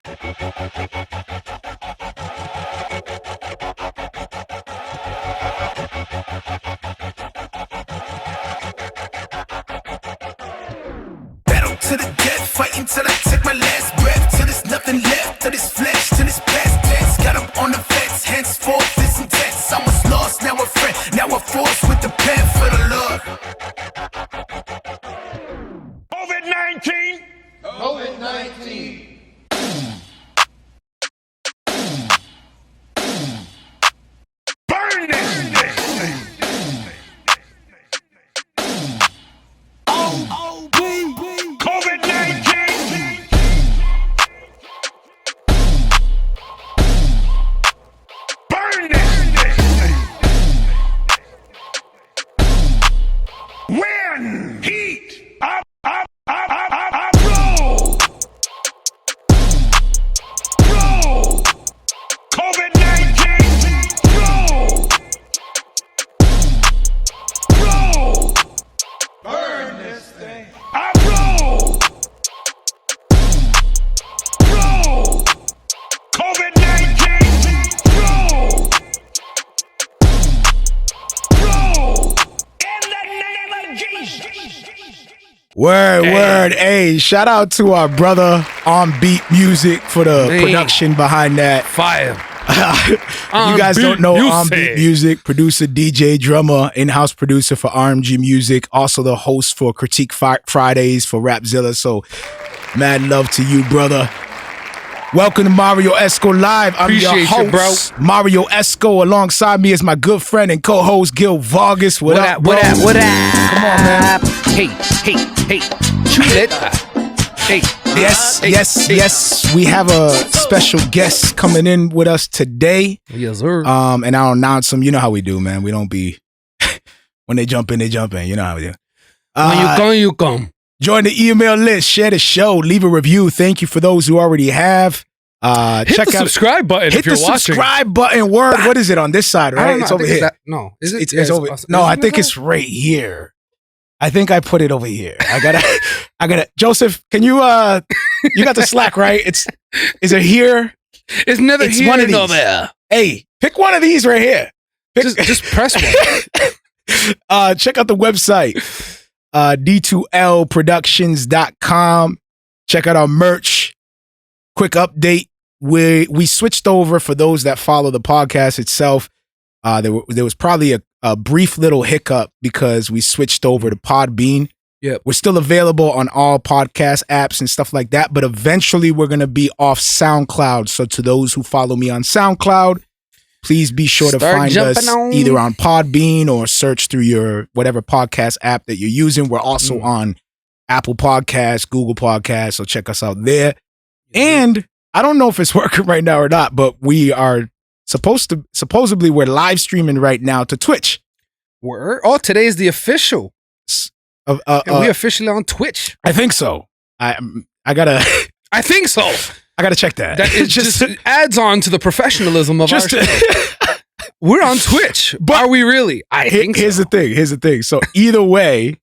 Battle to the death, fighting till I take my last breath, till there's nothing left of this flesh, till this past tense. Got up on the fence, henceforth this intense. I was lost, now a friend, now a force with the pen for the Lord. COVID-19. COVID-19. Burn this thing. COVID-19. Burn this thing. Wind, heat, up, roll. Roll. COVID-19. Roll. Roll. Burn this thing. Roll. Roll. COVID-19. Roll. Roll. In the name of Jesus. Word. Hey, shout out to our brother On Beat Music for the production behind that. Fire. You guys don't know On Beat Music, producer, DJ, drummer, in-house producer for RMG Music, also the host for Critique Fridays for Rapzilla. So, mad love to you, brother. Welcome to Marrio Esco Live. I'm your host, Marrio Esco. Alongside me is my good friend and co-host, Gil Vargas. What up, bro? What up? Come on, man. Hey. Chuleta. Hey. Yes. We have a special guest coming in with us today. Yes, sir. And I'll announce them. You know how we do, man. We don't be when they jump in, they jump in. You know how we do. When you come. Join the email list, share the show, leave a review. Thank you for those who already have. Hit the subscribe button if you're watching. Hit the subscribe button. Word. What is it on this side, right? It's over here. Is it? It's over. No, I think it's right here. I think I put it over here. I gotta. Joseph, can you? You got the Slack, right? Is it here? It's never here. One of these. There. Hey, pick one of these right here. Just press one. Check out the website, d2lproductions.com. Check out our merch. Quick update: we switched over for those that follow the podcast itself. There was probably a brief little hiccup because we switched over to Podbean. Yep. We're still available on all podcast apps and stuff like that, but eventually we're going to be off SoundCloud. So to those who follow me on SoundCloud, please be sure to find us either on Podbean or search through your whatever podcast app that you're using. We're also on Apple Podcasts, Google Podcasts, so check us out there. And I don't know if it's working right now or not, but we are supposedly we're live streaming right now to Twitch. Today is the official. And we officially on Twitch. I think so. I gotta. I think so. I gotta check that. That is just adds on to the professionalism of our show. We're on Twitch, but are we really? I think so. Here's the thing. So either way,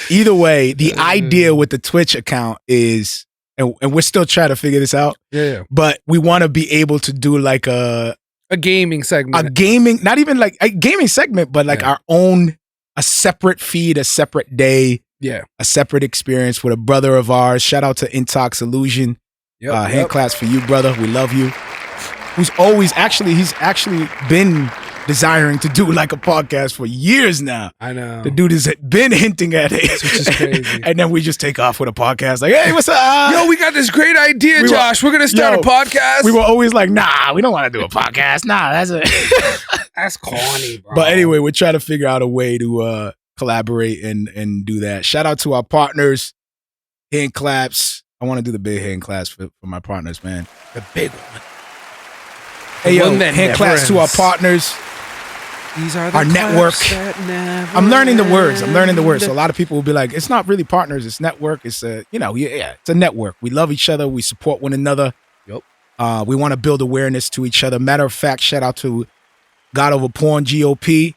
the idea with the Twitch account is, and we're still trying to figure this out. Yeah. But we want to be able to do like a gaming segment. Not even like a gaming segment, but like our own, a separate feed, a separate day. Yeah. A separate experience with a brother of ours. Shout out to Intox Illusion. Hand claps for you, brother. We love you. He's actually been desiring to do like a podcast for years now. I know. The dude has been hinting at it. Which is crazy. And then we just take off with a podcast like, hey, what's up? Yo, we got this great idea, Josh. We're going to start a podcast. We were always like, nah, we don't want to do a podcast. Nah, that's corny, bro. But anyway, we're trying to figure out a way to collaborate and do that. Shout out to our partners. Hand claps. I want to do the big hand claps for my partners, man. The big one. Hey, yo, hand claps to our partners. These are the our network. I'm learning the words. So a lot of people will be like, it's not really partners, it's network. It's it's a network. We love each other. We support one another. Yep. We want to build awareness to each other. Matter of fact, shout out to God Over Porn, GOP.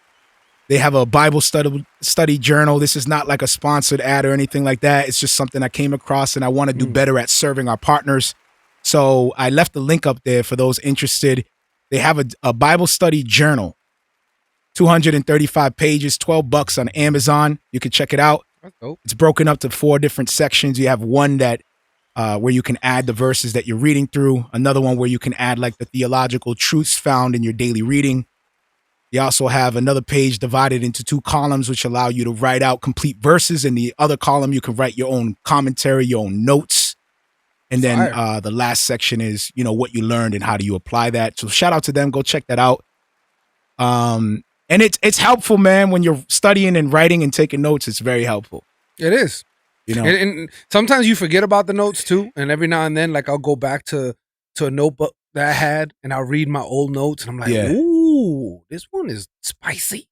They have a Bible study journal. This is not like a sponsored ad or anything like that. It's just something I came across, and I want to do better at serving our partners. So I left the link up there for those interested. They have a Bible study journal, 235 pages, $12 on Amazon. You can check it out. That's dope. It's broken up to 4 different sections. You have one that where you can add the verses that you're reading through. Another one where you can add like the theological truths found in your daily reading. You also have another page divided into 2 columns, which allow you to write out complete verses. In the other column, you can write your own commentary, your own notes. And then the last section is, what you learned and how do you apply that. So shout out to them. Go check that out. And it's helpful, man, when you're studying and writing and taking notes. It's very helpful. It is. And sometimes you forget about the notes too. And every now and then, like I'll go back to a notebook that I had and I'll read my old notes and I'm like, ooh, this one is spicy.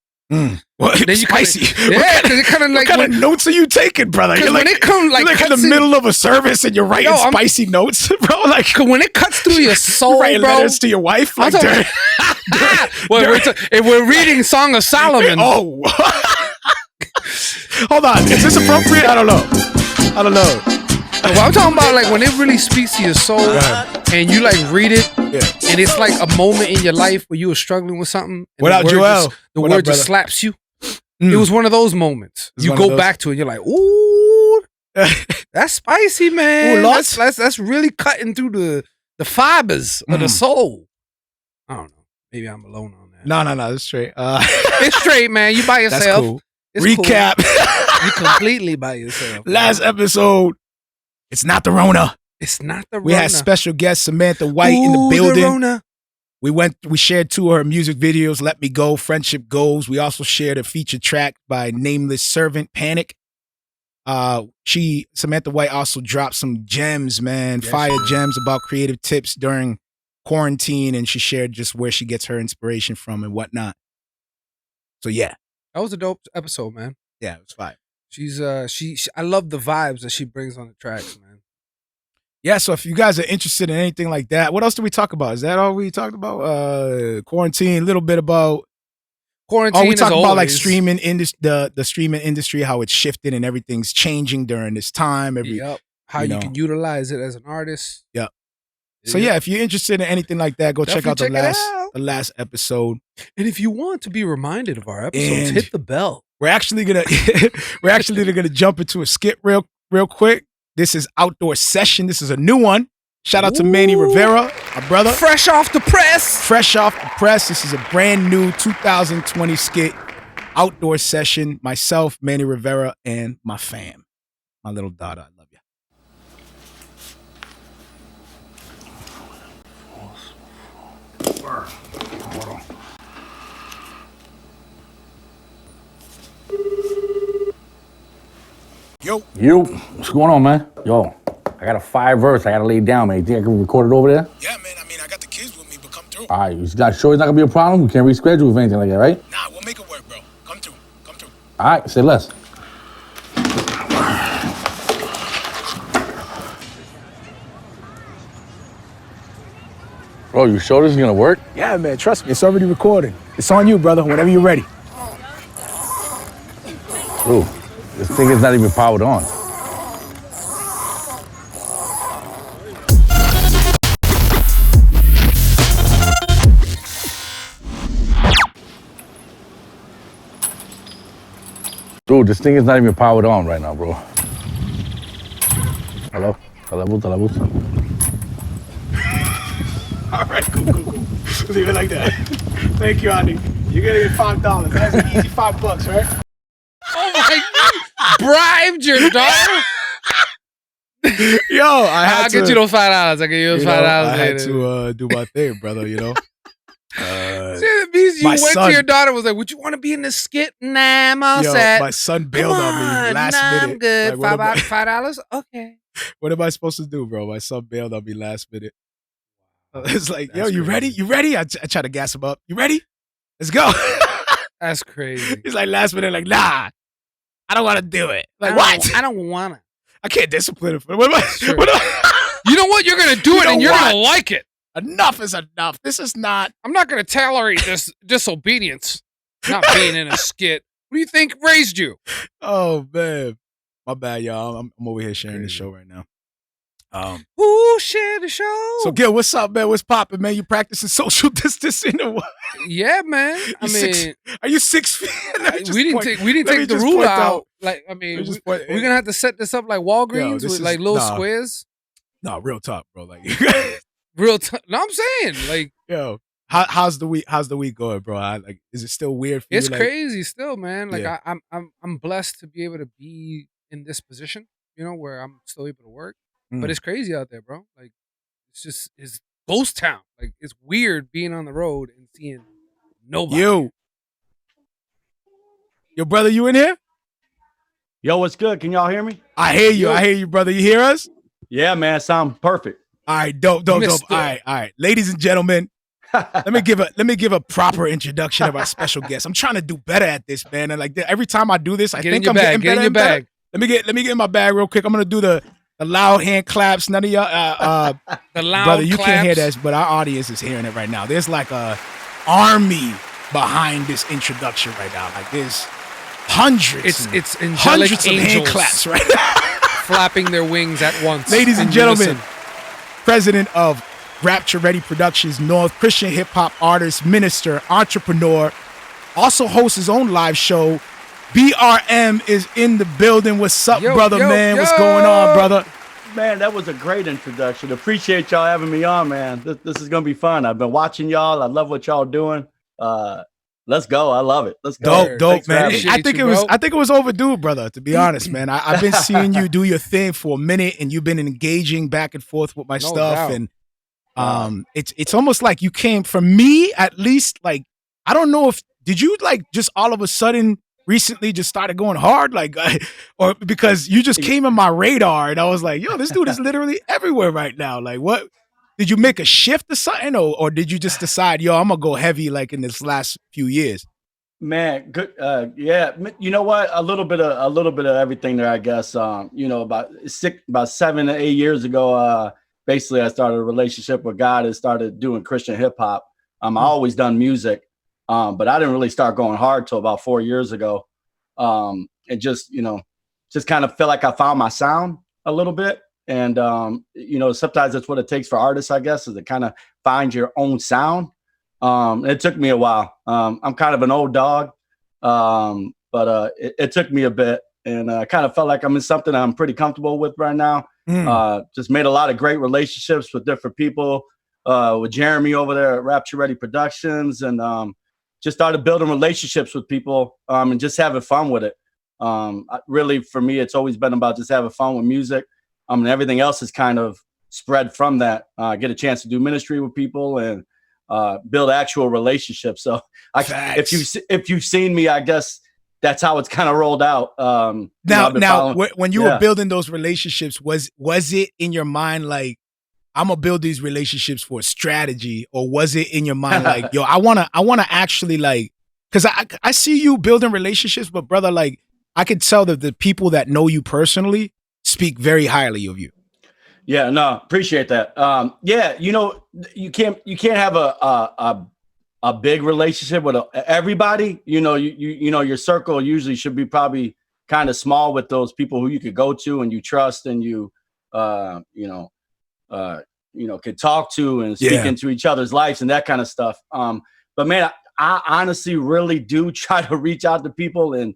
What? Then spicy? Because it kind of like... What kind of notes are you taking, brother? You're like, when it comes, like, you're in the middle of a service and you're writing spicy notes, bro. Like, when it cuts through your soul, you're writing bro. letters to your wife. Like, if we're reading Song of Solomon. Oh. Hold on. Is this appropriate? I don't know. Well, I'm talking about like when it really speaks to your soul and you like read it and it's like a moment in your life where you were struggling with something. What up, Joel? The word just slaps you. It was one of those moments. You go back to it. You're like, ooh, that's spicy, man. Ooh, that's really cutting through the fibers of the soul. I don't know. Maybe I'm alone on that. No. It's straight. It's straight, man. You by yourself. That's cool. It's Recap. Cool. You completely by yourself. Last episode. It's not the Rona. It's not the Rona. We had special guest Samantha White in the building. The Rona. We shared 2 of her music videos, Let Me Go, Friendship Goes. We also shared a feature track by Nameless Servant, Panic. Samantha White also dropped some gems, man, fire gems about creative tips during quarantine, and she shared just where she gets her inspiration from and whatnot. So yeah. That was a dope episode, man. Yeah, it was fire. She's I love the vibes that she brings on the tracks, man. Yeah, so if you guys are interested in anything like that, what else did we talk about? Is that all we talked about? Quarantine, a little bit about quarantine. Oh, we talked about like streaming the streaming industry, how it's shifting and everything's changing during this time. How you can utilize it as an artist. Yep. So yeah, if you're interested in anything like that, go check out the last episode. And if you want to be reminded of our episodes, hit the bell. We're actually gonna jump into a skit real quick. This is Outdoor Session. This is a new one. Shout out to Manny Rivera, my brother. Fresh off the press. This is a brand new 2020 skit. Outdoor Session. Myself, Manny Rivera, and my fam. My little daughter. I love you. Hold on. Yo, what's going on, man? Yo, I got a 5 verse I gotta lay down, man. You think I can record it over there? Yeah, man. I mean, I got the kids with me, but come through. All right, you not sure it's not gonna be a problem? We can't reschedule with anything like that, right? Nah, we'll make it work, bro. Come through. All right, say less. Bro, you sure this is gonna work? Yeah, man. Trust me, it's already recording. It's on you, brother. Whenever you're ready. Ooh, this thing is not even powered on. Dude, this thing is not even powered on right now, bro. Hello? Hello? All right, cool. Leave it like that. Thank you, Andy. You're gonna get $5. That's an easy $5, right? Oh my God! Bribed your daughter? Yo, I'll get you those $5. I can use $5 later. I had to do my thing, brother. You know. It means you went to your daughter was like, "Would you want to be in this skit?" Nah, I'm all set. My son bailed on me last minute. I'm good. Like, $5? Okay. What am I supposed to do, bro? My son bailed on me last minute. It's like, That's you ready? You ready? I try to gas him up. You ready? Let's go. That's crazy. He's like last minute, like, nah, I don't want to do it. Like, what? I don't want to. I can't discipline him. What am I? You know what? You're going to do it and you're going to like it. Enough is enough. This is not. I'm not going to tolerate this disobedience. Not being in a skit. What do you think raised you? Oh, man. My bad, y'all. I'm over here sharing the show right now. Ooh, share the show. So, Gil, what's up, man? What's popping, man? You practicing social distancing or what? Yeah, man. Are you 6 feet? We didn't take the ruler out. Like, I mean, we're gonna have to set this up like Walgreens with like little squares. No, real talk, bro. Like, No, I'm saying, like, yo, how's the week? How's the week going, bro? Like, is it still weird for you? It's crazy still, man. Like, I'm blessed to be able to be in this position, where I'm still able to work. But it's crazy out there, bro. Like, it's ghost town. Like, it's weird being on the road and seeing nobody. Yo, brother, you in here? Yo, what's good? Can y'all hear me? I hear you. I hear you, brother. You hear us? Yeah, man. Sound perfect. All right, dope. All right. Ladies and gentlemen, let me give a proper introduction of our special guest. I'm trying to do better at this, man. And like every time I do this, I think I'm getting better. Get in your bag. Let me get in my bag real quick. I'm gonna do the loud hand claps. None of y'all, the loud brother, you claps. Can't hear this, but our audience is hearing it right now. There's like a army behind this introduction right now. Like there's hundreds. It's angelic hundreds angels of hand claps right now. flapping their wings at once. Ladies and gentlemen, president of Rapture Ready Productions North, Christian hip hop artist, minister, entrepreneur, also hosts his own live show. BRM is in the building. What's up, brother, man? What's going on, brother? Man, that was a great introduction. Appreciate y'all having me on, man. This is going to be fun. I've been watching y'all. I love what y'all doing. Let's go. I love it. Let's go. Dope, man. I think it was overdue, brother, to be honest, man. I've been seeing you do your thing for a minute, and you've been engaging back and forth with my stuff. Doubt. And it's almost like you came, for me at least, like, I don't know if, did you like just all of a sudden recently just started going hard, like, or because you just came on my radar and I was like, yo, this dude is literally everywhere right now. Like, what did you make a shift or something, or did you just decide, yo, I'm gonna go heavy like in this last few years? Man, good. Yeah, you know what? A little bit of everything there, I guess. About 7 to 8 years ago, basically, I started a relationship with God and started doing Christian hip hop. I always done music. But I didn't really start going hard till about 4 years ago. And just kind of feel like I found my sound a little bit. And, sometimes that's what it takes for artists, I guess, is to kind of find your own sound. It took me a while. I'm kind of an old dog, but it took me a bit. And I kind of felt like I'm in something I'm pretty comfortable with right now. Just made a lot of great relationships with different people, with Jeremy over there at Rapture Ready Productions, and just started building relationships with people, and just having fun with it. Really, for me, it's always been about just having fun with music. And everything else is kind of spread from that. Get a chance to do ministry with people and build actual relationships. So if you've seen me, I guess that's how it's kind of rolled out. When you were building those relationships, was it in your mind like, I'm gonna build these relationships for a strategy, or was it in your mind like, yo, I wanna actually, like, because I see you building relationships, but brother, like, I could tell that the people that know you personally speak very highly of you. Yeah, no, appreciate that. You can't have a big relationship with everybody. Your circle usually should be probably kind of small with those people who you could go to and you trust and you could talk to and speak into each other's lives and that kind of stuff. But man, I honestly really do try to reach out to people and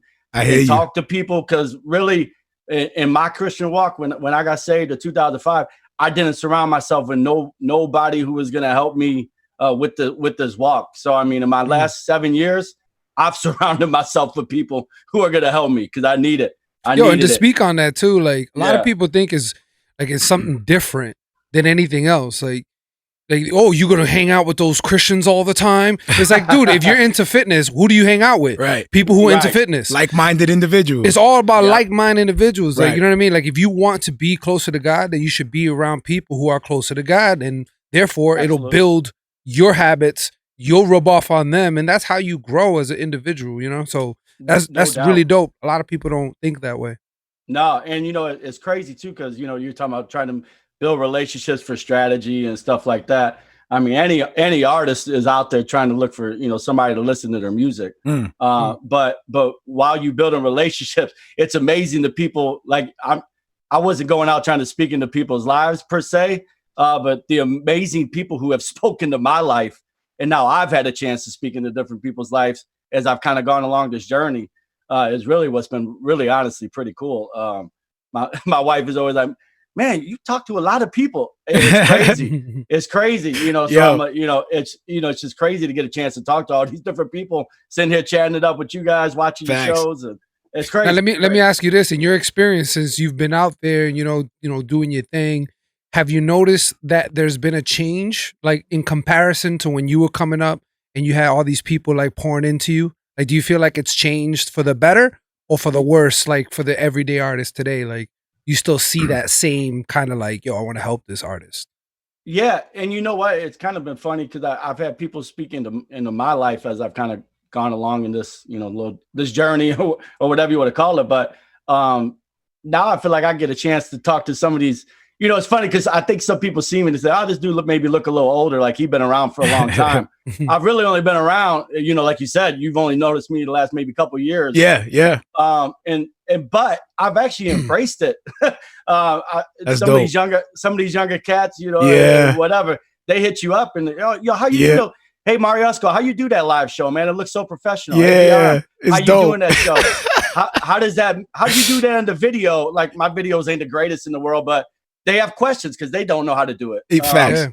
talk to people, because really in my Christian walk, when I got saved in 2005, I didn't surround myself with nobody who was going to help me with this walk. So, I mean, in my last 7 years, I've surrounded myself with people who are going to help me because I need it. And to speak on that too, like a lot of people think it's something different than anything else. Like, oh, you're gonna hang out with those Christians all the time? It's like, dude, if you're into fitness, who do you hang out with? Right. People who are into fitness. Like-minded individuals. It's all about like-minded individuals. Like, you know what I mean? Like, if you want to be closer to God, then you should be around people who are closer to God, and therefore it'll build your habits. You'll rub off on them, and that's how you grow as an individual, So that's really dope. A lot of people don't think that way. No, and it's crazy too, because you're talking about trying to build relationships for strategy and stuff like that. I mean, any artist is out there trying to look for somebody to listen to their music. But while you building relationships, it's amazing the people. Like I wasn't going out trying to speak into people's lives per se, but the amazing people who have spoken to my life, and now I've had a chance to speak into different people's lives as I've kind of gone along this journey, is really what's been really honestly pretty cool. My wife is always like, man, you talk to a lot of people. It's crazy. It's crazy, So it's just crazy to get a chance to talk to all these different people, sitting here chatting it up with you guys, watching your shows, and it's crazy. Now, let me ask you this: in your experience, since you've been out there, doing your thing, have you noticed that there's been a change, like in comparison to when you were coming up and you had all these people like pouring into you? Like, do you feel like it's changed for the better or for the worse? Like for the everyday artist today, like you still see that same kind of like, yo, I want to help this artist. Yeah, and you know what? It's kind of been funny because I've had people speak into my life as I've kind of gone along in this, this journey or whatever you want to call it. But now I feel like I get a chance to talk to some of these. It's funny because I think some people see me and say, "Oh, this dude maybe look a little older, like he's been around for a long time." I've really only been around, like you said, you've only noticed me the last maybe couple of years. Yeah. But I've actually embraced it. Some of these younger cats, whatever, they hit you up and yo, how you do? Hey, Marrio Esco, how you do that live show, man? It looks so professional. Yeah, how you doing that show? How do you do that in the video? Like my videos ain't the greatest in the world, but they have questions because they don't know how to do it. Facts.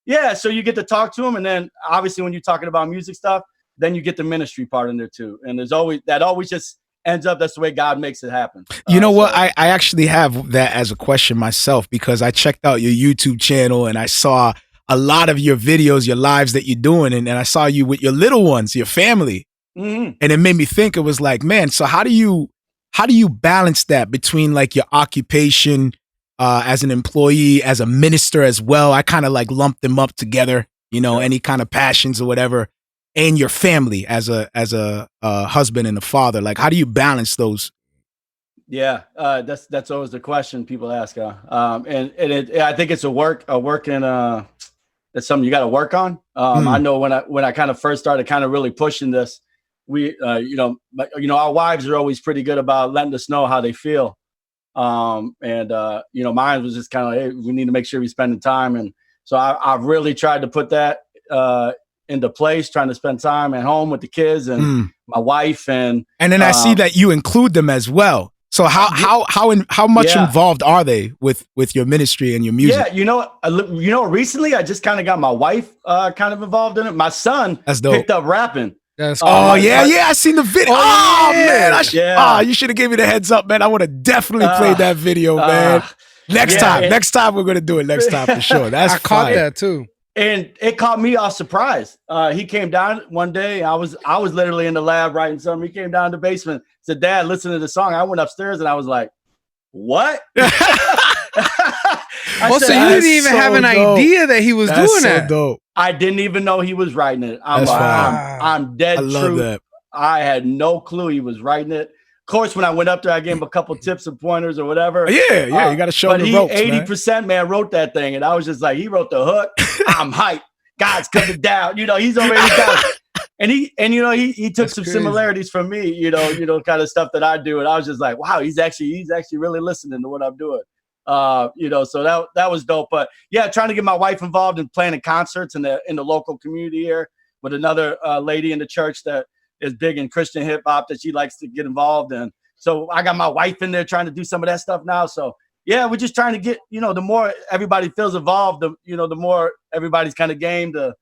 Yeah, so you get to talk to them, and then obviously when you're talking about music stuff, then you get the ministry part in there too. And there's always just ends up, that's the way God makes it happen. You know what? I actually have that as a question myself because I checked out your YouTube channel and I saw a lot of your videos, your lives that you're doing, and I saw you with your little ones, your family. Mm-hmm. And it made me think, it was like, man, so how do you balance that between like your occupation as an employee, as a minister as well? I kind of like lumped them up together, any kind of passions or whatever, and your family as a husband and a father. Like, how do you balance those? Yeah, that's always the question people ask. And I think it's a work in that's something you got to work on. I know when I kind of first started kind of really pushing this, we our wives are always pretty good about letting us know how they feel. Mine was just kind of like, hey, we need to make sure we spend the time. And so I've really tried to put that into place, trying to spend time at home with the kids and my wife. And then I see that you include them as well. So how much involved are they with your ministry and your music? Yeah, recently I just kind of got my wife kind of involved in it. My son picked up rapping. I seen the video. Man, you should have gave me the heads up, man. I would have definitely played that video, man. Next time we're gonna do it. Next time for sure. I caught that too, and it caught me off surprise. He came down one day. I was literally in the lab writing something. He came down to the basement. Said, "Dad, listen to the song." I went upstairs and I was like, "What?" So you didn't even have an idea that he was doing that. Dope. I didn't even know he was writing it. I'm dead true. That. I had no clue he was writing it. Of course, when I went up there, I gave him a couple tips and pointers or whatever. Yeah, you got to show him the ropes, 80% man wrote that thing, and I was just like, he wrote the hook. I'm hyped. God's coming down. He's already down. And he took some similarities from me. Kind of stuff that I do, and I was just like, wow, he's actually really listening to what I'm doing. So that was dope. But yeah, trying to get my wife involved in planning concerts in the local community here with another lady in the church that is big in Christian hip hop that she likes to get involved in. So I got my wife in there trying to do some of that stuff now. So yeah, we're just trying to get, the more everybody feels involved, the more everybody's kind of game to,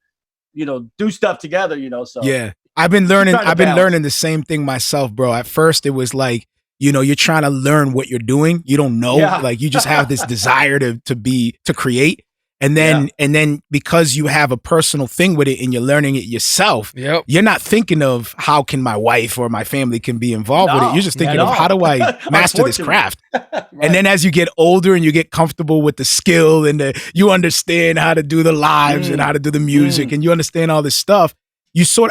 do stuff together, so. Yeah. I've been learning the same thing myself, bro. At first it was like, you're trying to learn what you're doing. You don't know, like you just have this desire to create. And then because you have a personal thing with it and you're learning it yourself, you're not thinking of how can my wife or my family can be involved with it. You're just thinking of how do I master this craft? Right. And then as you get older and you get comfortable with the skill and you understand how to do the lives and how to do the music and you understand all this stuff,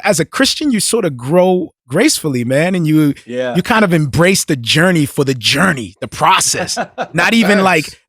as a Christian, you sort of grow gracefully, man. And you kind of embrace the journey for the journey, the process. Not even like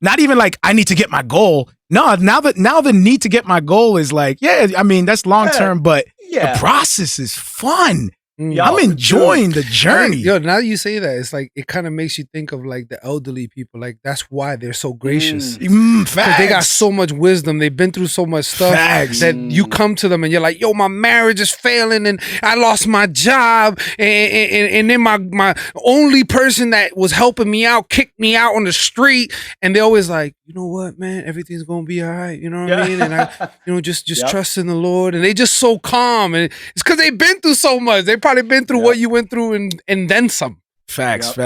I need to get my goal. No, now the need to get my goal is like, that's long term, but the process is fun. I'm enjoying the journey. Yo, now that you say that, it's like it kind of makes you think of like the elderly people. Like that's why they're so gracious. Facts. They got so much wisdom. They've been through so much stuff that you come to them and you're like, yo, my marriage is failing and I lost my job and then my only person that was helping me out kicked me out on the street. And they're always like, you know what, man, everything's gonna be all right. You know what I mean? And I, just trust in the Lord. And they just so calm. And it's because they've been through so much. They probably been through what you went through and then some. Facts.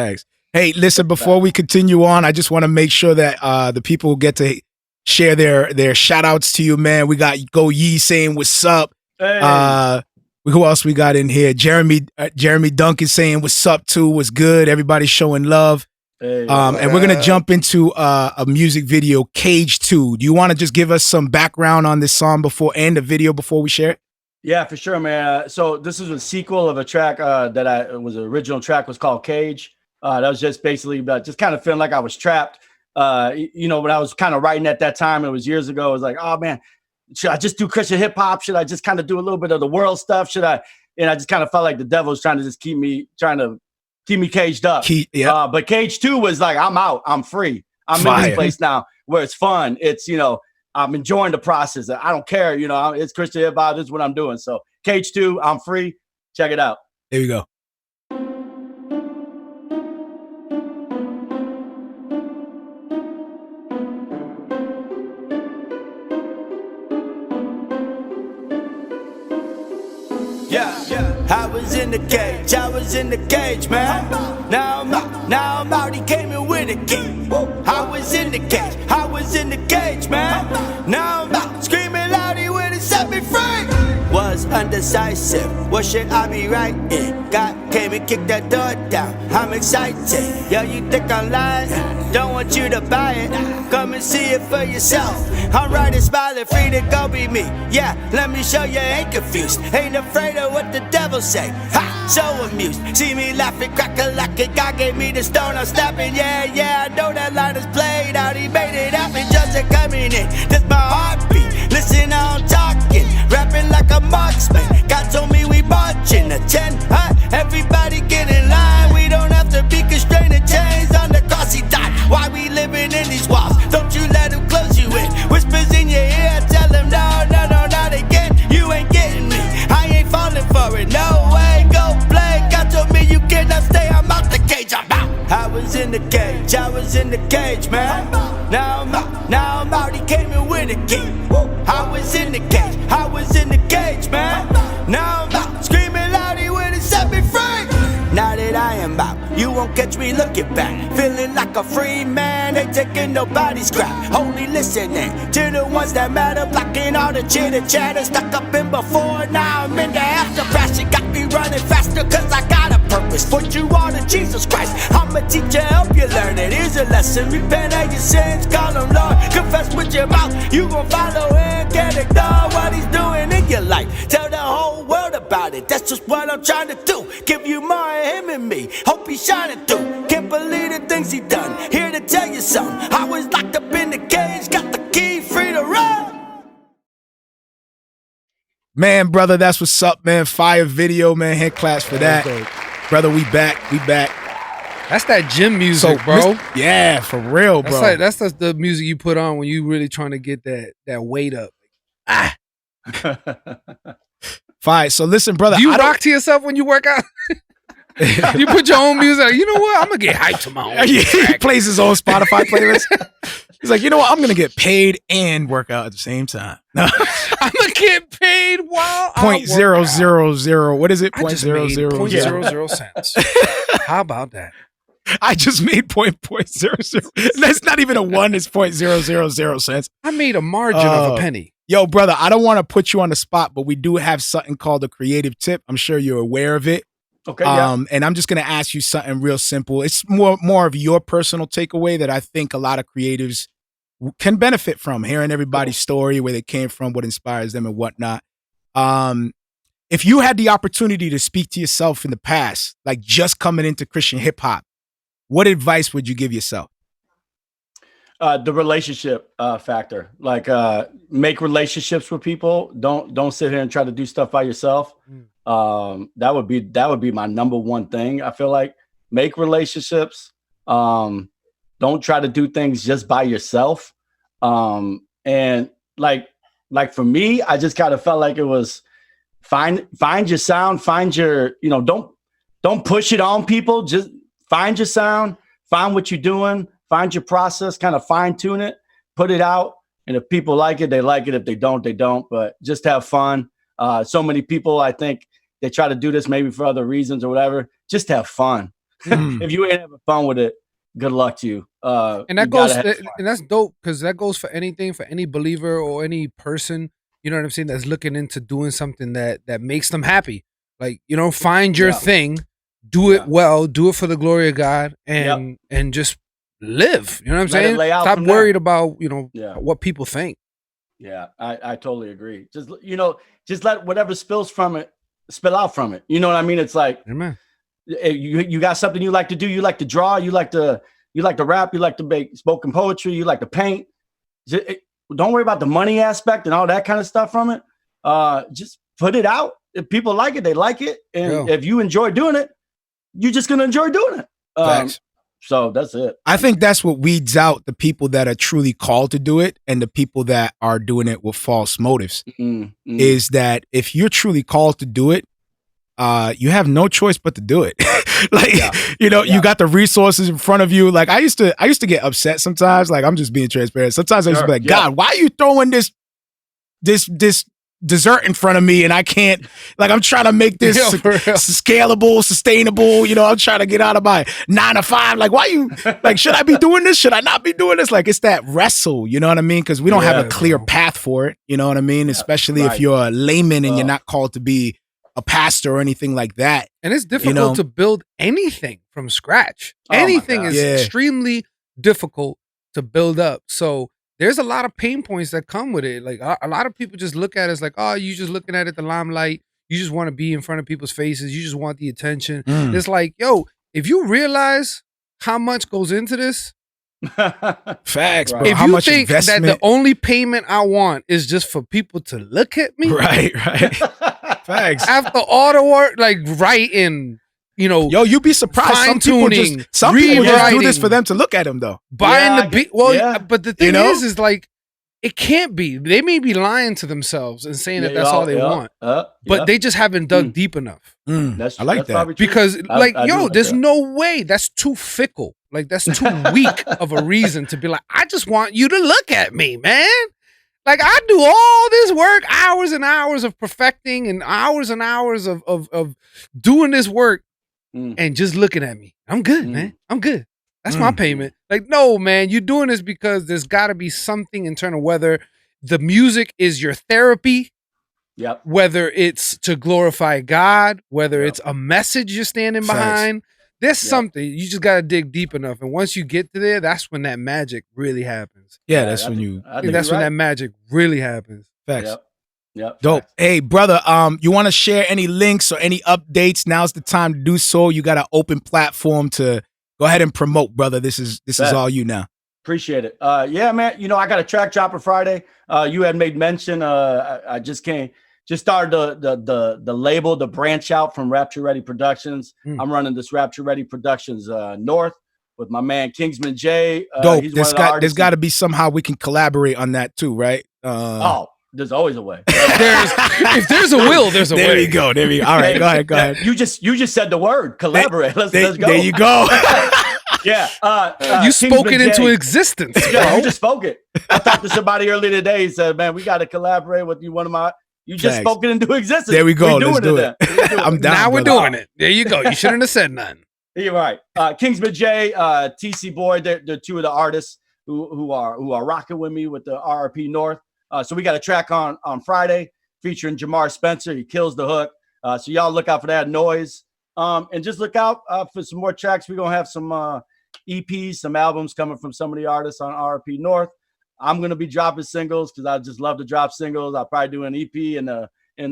Hey, listen, before we continue on, I just want to make sure that the people get to share their shout outs to you, man. We got Go Yee saying what's up. Hey. Who else we got in here? Jeremy Duncan saying what's up too, what's good. Everybody's showing love. Hey, and we're gonna jump into a music video, Cage 2. Do you want to just give us some background on this song the video before we share it? Yeah, for sure, man. So this is a sequel of a track that was the original track was called Cage. That was just basically about just kind of feeling like I was trapped. When I was kind of writing at that time, it was years ago. I was like, oh man, should I just do Christian hip hop? Should I just kind of do a little bit of the world stuff? Should I? And I just kind of felt like the devil was trying to just keep me caged up. But Cage 2 was like, I'm out. I'm free. I'm in this place now where it's fun. It's, I'm enjoying the process. I don't care. It's Christian hip hop. This is what I'm doing. So Cage 2, I'm free. Check it out. Here we go. I was in the cage, man. Now I'm out, he came in with a key. I was in the cage, man. Now I'm out, screaming loud, he went and set me free. Was undecisive, what should I be writing? God came and kicked that door down, I'm excited. Yo, you think I'm lying? Don't want you to buy it, come and see it for yourself. I'm riding, smiling, free to go be me. Yeah, let me show you, ain't confused. Ain't afraid of what the devil say. Ha, so amused, see me laughing, crack a lacking. God gave me the stone, I'm snapping. Yeah, I know that line is played out. He made it happen, just a coming in. That's my heartbeat, listen how I'm talking. Rapping like a marksman, God told me we marching. A 10, everybody get in line. We don't have to be constrained in chains. On the cross he died, why we living in these walls? Don't you let him close you in. Whispers in your ear, tell him no, not again. You ain't getting me, I ain't falling for it. No way, go play. God told me you cannot stay, I'm out the cage, I'm out. I was in the cage, man. Now I'm out, he came in with a key. I was in the cage, man. Now I'm out, screaming loud, he went and set me free. Now that I am out, you won't catch me looking back. Feeling like a free man, ain't taking nobody's crap. Only listening to the ones that matter, blocking all the chitter chatter. Stuck up in before, now I'm in the after passion. Got me running faster cause I got a purpose. Put you on to Jesus Christ, I'm a teacher, help you learn it. Here's a lesson, repent of your sins, call him Lord. Confess with your mouth, you gon' follow him. Can't ignore what he's doing in your life. Tell the whole world about it, that's just what I'm trying to do. Give you more of him and me, hope he's shining through. Can't believe the things he done, here to tell you something. I was locked up in the cage, got the key, free to run. Man, brother, that's what's up, man. Fire video, man. Hand claps for that. Brother, we back. That's that gym music, bro. Yeah, for real, bro. That's the music you put on when you really trying to get that weight up. Fine. So listen, brother. Do you rock to yourself when you work out? You put your own music. You know what? I'm gonna get hyped to my own. He plays his own Spotify playlist. He's like, you know what? I'm gonna get paid and work out at the same time. I'm gonna get paid while .000. What is it? .000 cents. How about that? I just made .00. That's not even a 1. It's .000 cents. I made a margin of a penny. Yo, brother, I don't want to put you on the spot, but we do have something called a creative tip. I'm sure you're aware of it. Okay. Yeah. And I'm just gonna ask you something real simple. It's more of your personal takeaway that I think a lot of creatives can benefit from, hearing everybody's story, where they came from, what inspires them, and whatnot. If you had the opportunity to speak to yourself in the past, like just coming into Christian hip hop, what advice would you give yourself? The relationship factor, like make relationships with people. Don't sit here and try to do stuff by yourself. That would be my number one thing. I feel like make relationships. Don't try to do things just by yourself. And like for me, I just kind of felt like it was find your sound, find your, don't push it on people. Just find your sound, find what you're doing, find your process, kind of fine tune it, put it out. And if people like it, they like it. If they don't, they don't. But just have fun. So many people, I think, they try to do this maybe for other reasons or whatever. Just have fun. If you ain't having fun with it, good luck to you. And that goes, and that's dope because that goes for anything, for any believer or any person. You know what I'm saying? That's looking into doing something that makes them happy. Like, find your thing, do it well, do it for the glory of God, and just live. You know what I'm saying? Stop worried about what people think. Yeah, I totally agree. Just let whatever spills from it spill out from it. You know what I mean? It's like, amen. You got something you like to do. You like to draw. You like to rap. You like to make spoken poetry. You like to paint. Don't worry about the money aspect and all that kind of stuff from it. Just put it out. If people like it, they like it. And if you enjoy doing it, you're just going to enjoy doing it. So that's it. I think that's what weeds out the people that are truly called to do it and the people that are doing it with false motives. Is that if you're truly called to do it, you have no choice but to do it. You got the resources in front of you. Like I used to get upset sometimes. Like I'm just being transparent. Sometimes I used to be like, God, why are you throwing this dessert in front of me and I can't, like, I'm trying to make this scalable, sustainable, I'm trying to get out of my 9 to 5. Like, why you, like, should I be doing this? Should I not be doing this? Like, it's that wrestle, you know what I mean? Because we don't have a clear path for it, you know what I mean? Especially if you're a layman and you're not called to be a pastor or anything like that. And it's difficult to build anything from scratch. Anything is extremely difficult to build up. So there's a lot of pain points that come with it. Like a lot of people just look at it as like, oh, you just looking at it, the limelight. You just want to be in front of people's faces. You just want the attention. It's like, yo, if you realize how much goes into this, facts, bro. If how you much think investment? That the only payment I want is just for people to look at me, right. Facts. After all the work, like writing, you'd be surprised. Some people just do this for them to look at them, though. Buying the beat. Well, but the thing is like, it can't be. They may be lying to themselves and saying that that's all they want, but they just haven't dug deep enough. I like that because, there's no way. That's too fickle. Like that's too weak of a reason to be like, I just want you to look at me, man. Like I do all this work, hours and hours of perfecting and hours of doing this work. And just looking at me. I'm good, man. I'm good. That's my payment. Like, no, man, you're doing this because there's got to be something internal, whether the music is your therapy, whether it's to glorify God, whether it's a message you're standing behind. There's something. You just got to dig deep enough. And once you get to there, that's when that magic really happens. Yeah, that's when that magic really happens. Facts. Yep. Dope. Facts. Hey, brother, you want to share any links or any updates? Now's the time to do so. You got an open platform to go ahead and promote, brother. This is all you now. Appreciate it. Yeah, man. I got a track dropper Friday. You had made mention. I just started the label, the branch out from Rapture Ready Productions. I'm running this Rapture Ready Productions North with my man Kingsman J. Dope. There's got to be somehow we can collaborate on that too, right? There's always a way. If there's a will, there's a way. There you go. All right, go ahead. You just said the word collaborate. Let's go. There you go. You spoke it into existence. Yeah, you just spoke it. I talked to somebody earlier today. He said, "Man, we got to collaborate with you." You just spoke it into existence. There we go. Let's do it. I'm down. Now we're doing it. There you go. You shouldn't have said nothing. You're right. Kingsman J, TC Boy, they're two of the artists who are rocking with me with the RRP North. So we got a track on Friday featuring Jamar Spencer. He kills the hook. So y'all look out for that noise. And just look out for some more tracks. We're going to have some EPs, some albums coming from some of the artists on RP North. I'm going to be dropping singles because I just love to drop singles. I'll probably do an EP in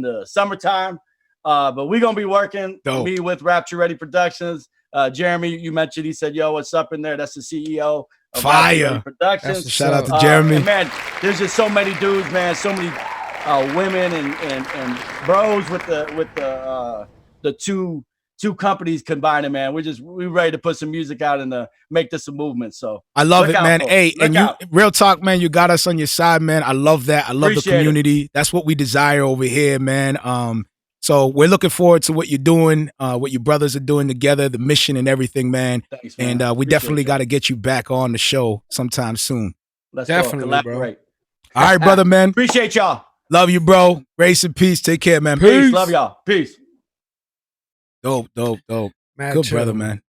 the summertime. But we're going to be working me with Rapture Ready Productions. Jeremy, you mentioned, he said, yo, what's up in there? That's the CEO of Fire Productions. Shout out to Jeremy. Man, there's just so many dudes, man. So many women and bros with the two companies combining, man. We're ready to put some music out and make this a movement. So I love it, man. Hey, and you, real talk, man. You got us on your side, man. I love that. I love the community. That's what we desire over here, man. So we're looking forward to what you're doing, what your brothers are doing together, the mission and everything, man. Thanks, man. And we definitely got to get you back on the show sometime soon. Let's definitely, bro. All right, brother, man. Appreciate y'all. Love you, bro. Grace and peace. Take care, man. Peace. Love y'all. Peace. Dope. Man, good chill. Brother, man.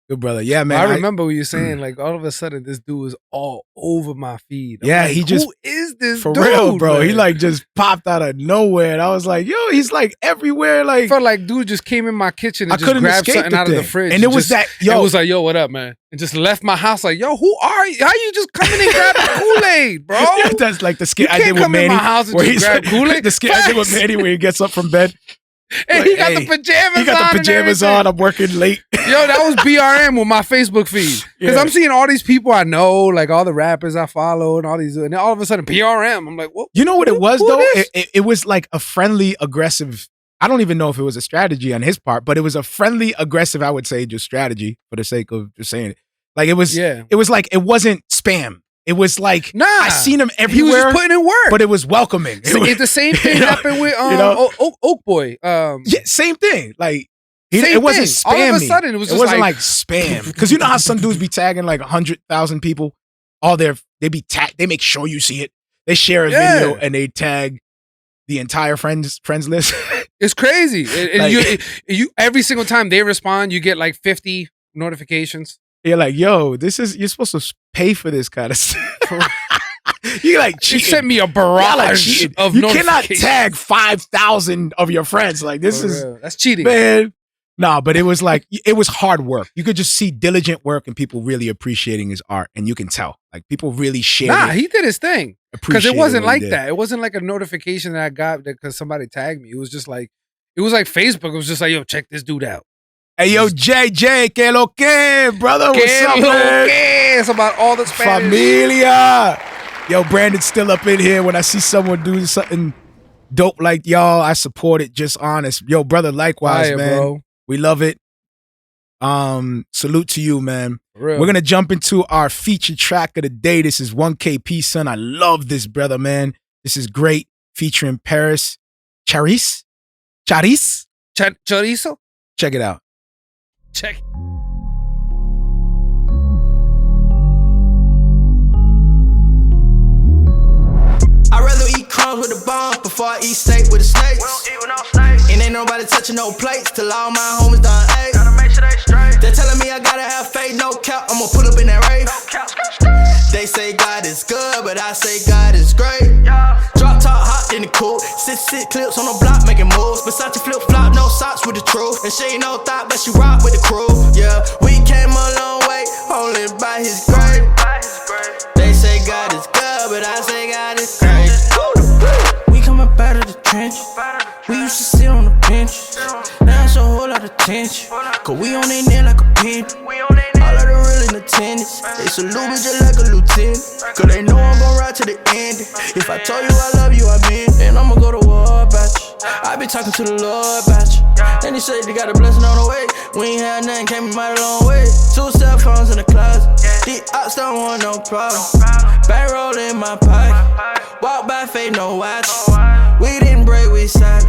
Good brother. Yeah, man. I remember what you were saying, like, all of a sudden, this dude was all over my feed. I'm yeah, like, he just... Who is this for dude, real, bro. man? He, like, just popped out of nowhere. And I was like, yo, he's, like, everywhere. Like, I felt like dude just came in my kitchen and just grabbed something out of the fridge. And it was that, yo. It was like, yo, what up, man? And just left my house like, yo, who are you? How you just coming and grabbing Kool-Aid, bro? That's like the skit I did with Manny. You can't come in my house and just grab Kool-Aid. The skit I did with Manny where he gets up from bed. And like, he got the pajamas on. He got the pajamas on. I'm working late. Yo, that was BRM with my Facebook feed. Because I'm seeing all these people I know, like all the rappers I follow and all these, and all of a sudden BRM. I'm like, what? You know what it was, though? It was like a friendly, aggressive, I don't even know if it was a strategy on his part, but it was a friendly, aggressive, I would say, just strategy for the sake of just saying it. Like it was like, it wasn't spam. It was like, I seen him everywhere. He was just putting in work. But it was welcoming. It's the same thing happened with Oak Boy. Yeah, same thing. Like, it wasn't spammy. All of a sudden, it wasn't like spam. Because you know how some dudes be tagging like 100,000 people? They make sure you see it. They share a video and they tag the entire friends list. It's crazy. And you every single time they respond, you get like 50 notifications. You're like, yo, you're supposed to pay for this kind of stuff. You like cheating. You sent me a barrage of you cannot tag 5,000 of your friends. Like that's cheating, man. No, but it was like, it was hard work. You could just see diligent work and people really appreciating his art, and you can tell, like, people really shared. He did his thing because it wasn't like that. It wasn't like a notification that I got because somebody tagged me. It was just like, Facebook. It was just like, yo, check this dude out. Hey, yo, JJ, que lo que, brother? What's up, man? It's about all the Spanish. Familia. Yo, Brandon's still up in here. When I see someone do something dope like y'all, I support it. Just honest. Yo, brother, likewise, man. Bro. We love it. Salute to you, man. We're going to jump into our feature track of the day. This is 1KP, son. I love this, brother, man. This is great. Featuring Paris. Chorizo? Check it out. Check. I'd rather eat crumbs with a bomb before I eat steak with a snake. And ain't nobody touching no plates till all my homies done ate. They're telling me I gotta have faith, no cap, I'ma pull up in that rave. They say God is good, but I say God is great. Drop top hot in the cool, sit clips on the block making moves. Versace flip flop, no socks with the truth. And she ain't no thought, but she rock with the crew. Yeah, we came a long way, only by his grace. They say God is good, but I say God is great. We come up out of the trench. We used to sit on the bench. Now it's a whole lot of tension. Cause we on their neck like a pin. All of the real in attendance. They salute me just like a lieutenant. Cause they know I'm gon' ride to the end. If I told you I love you, I been. And I'ma go to war about you. I be talking to the Lord about you. Then he said they got a blessing on the way. We ain't had nothing, came a mighty long way. 2 cell phones in the closet. These ops don't want no problem. Bankroll in my pocket. Walk by faith, no watch. We didn't break, we silent.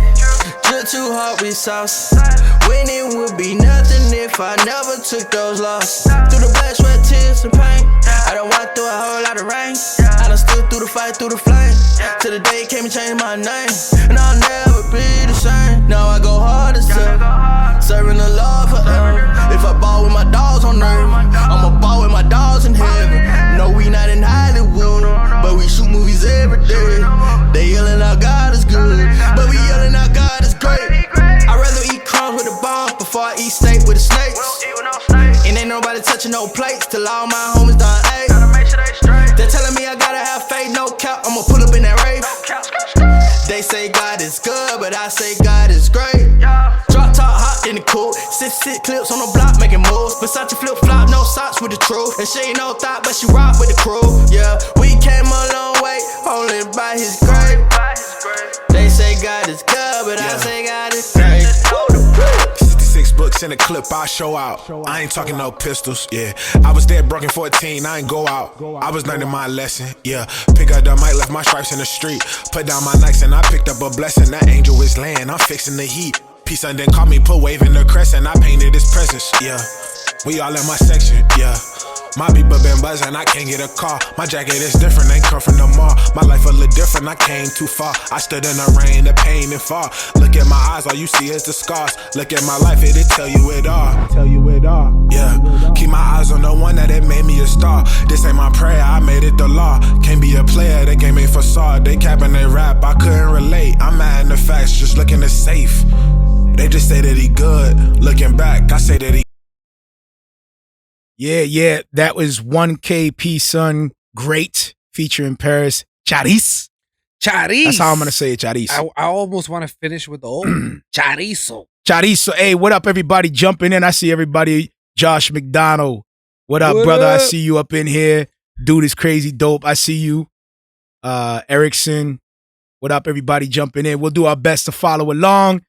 Just too hard, we sauce. Winning would be nothing if I never took those losses. Through the blood, sweat, tears, and pain. I done walked through a whole lot of rain. I done stood through the fight, through the flame. Till the day came and changed my name. And I'll never be the same. Now I go hard as hell. Serving the Lord forever. If I ball with my dogs on earth, I'ma ball with my dogs in heaven. No, we not in Hollywood, but we shoot movies every day. They yelling out God is good, but we yelling out God is great. I'd rather eat crumbs with a bomb before I eat steak with a snake. And ain't nobody touching no plates till all my homies done ate. They're telling me I gotta have faith, no cap, I'ma pull up in that rave. They say God is good, but I say God is great. Drop top hot in the cool, sit clips on the block making moves. Versace flip flop, no socks with the truth. And she ain't no thought, but she rock with the crew. Yeah, we came a long way, only by his grace. They say God is good, but I say God is great. 66 books in a clip, I show out. I ain't talking no pistols, yeah. I was dead broken 14, I ain't go out. I was learning my lesson, yeah. Pick up the mic, left my stripes in the street. Put down my Nikes and I picked up a blessing. That angel is laying, I'm fixing the heat. Peace and then call me, put wave in the crescent. I painted his presence, yeah. We all in my section, yeah. My people been buzzing, I can't get a call. My jacket is different, ain't come from the mall. My life a little different, I came too far. I stood in the rain, the pain and fall. Look at my eyes, all you see is the scars. Look at my life, it'll tell you it all. Yeah, keep my eyes on the one that it made me a star. This ain't my prayer, I made it the law. Can't be a player, they game ain't facade. They capping they rap, I couldn't relate. I'm mad in the facts, just looking at safe. They just say that he good. Looking back, I say that he. Yeah, that was 1KP Son, Great, featuring Paris Charis. That's how I'm going to say it, Charis. I almost want to finish with the old Charizo. Charizo. Hey, what up, everybody? Jumping in. I see everybody. Josh McDonald. What up, brother? I see you up in here. Dude is crazy dope. I see you. Erickson. What up, everybody? Jumping in. We'll do our best to follow along.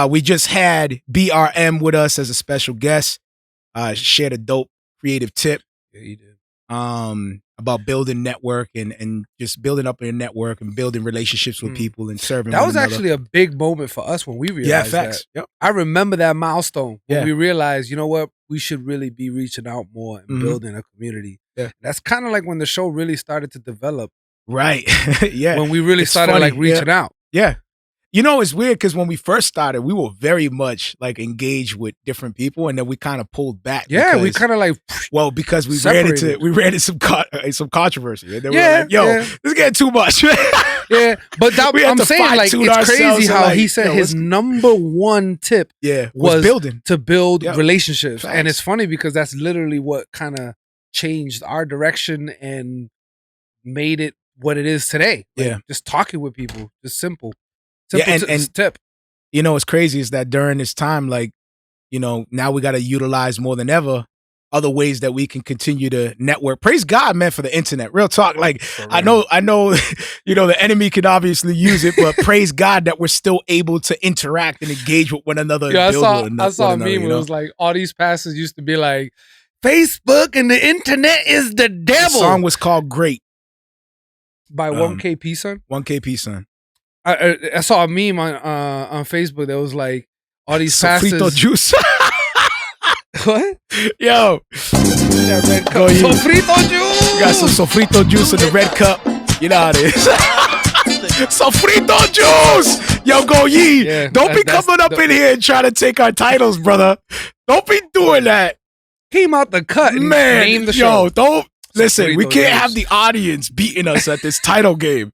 We just had BRM with us as a special guest. Shared a dope creative tip. Yeah, you did. About building network and just building up your network and building relationships with people and serving. That was actually a big moment for us when we realized facts. that. Yep. I remember that milestone when we realized, you know what, we should really be reaching out more and building a community. Yeah. That's kind of like when the show really started to develop. Right. Yeah. When we really started like reaching out. Yeah. You know, it's weird because when we first started, we were very much like engaged with different people, and then we kind of pulled back. Yeah, because, we kind of like because we ran into some controversy, and then we were like, "Yo, this is getting too much." Yeah, but I'm saying like it's crazy how he said his number one tip was building to build relationships, and it's funny because that's literally what kind of changed our direction and made it what it is today. Like, just talking with people, just simple. And tip. You know, what's crazy is that during this time, like, you know, now we got to utilize more than ever other ways that we can continue to network. Praise God, man, for the internet. Real talk. Like, I know, you know, the enemy can obviously use it, but praise God that we're still able to interact and engage with one another. Yeah, I saw a meme where it was like, all these pastors used to be like, Facebook and the internet is the devil. The song was called Great. By 1KP Son? 1KP Son. I saw a meme on Facebook that was like all these pastors. Sofrito juice. What? Yo, that red cup. Sofrito juice. You got some sofrito juice in the red cup. You know how it is. Sofrito juice. Yo, go ye. Yeah, don't be coming up in here and trying to take our titles, brother. Don't be doing that. Came out the cut, and man. Named the show. Yo, don't listen. Sofrito we can't juice. have the audience beating us at this title game.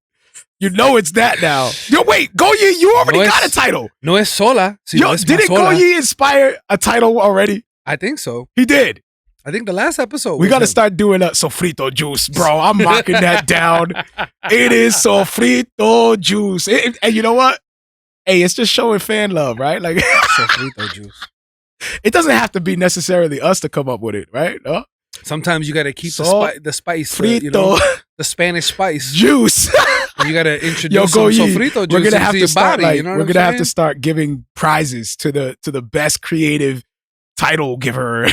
You know it's that now. Yo, wait, Goyi, you already got a title. No es sola. Yo, didn't Goyi inspire a title already? I think so. He did. I think the last episode. We got to start doing a sofrito juice, bro. I'm knocking that down. It is sofrito juice. And you know what? Hey, it's just showing fan love, right? Like sofrito juice. It doesn't have to be necessarily us to come up with it, right? No? Sometimes you got to keep the spice, you know, the Spanish spice juice. And you got to introduce some sofrito juice we're gonna have into to your start, body. like, You know we're what gonna I'm have to start giving prizes to the best creative title giver.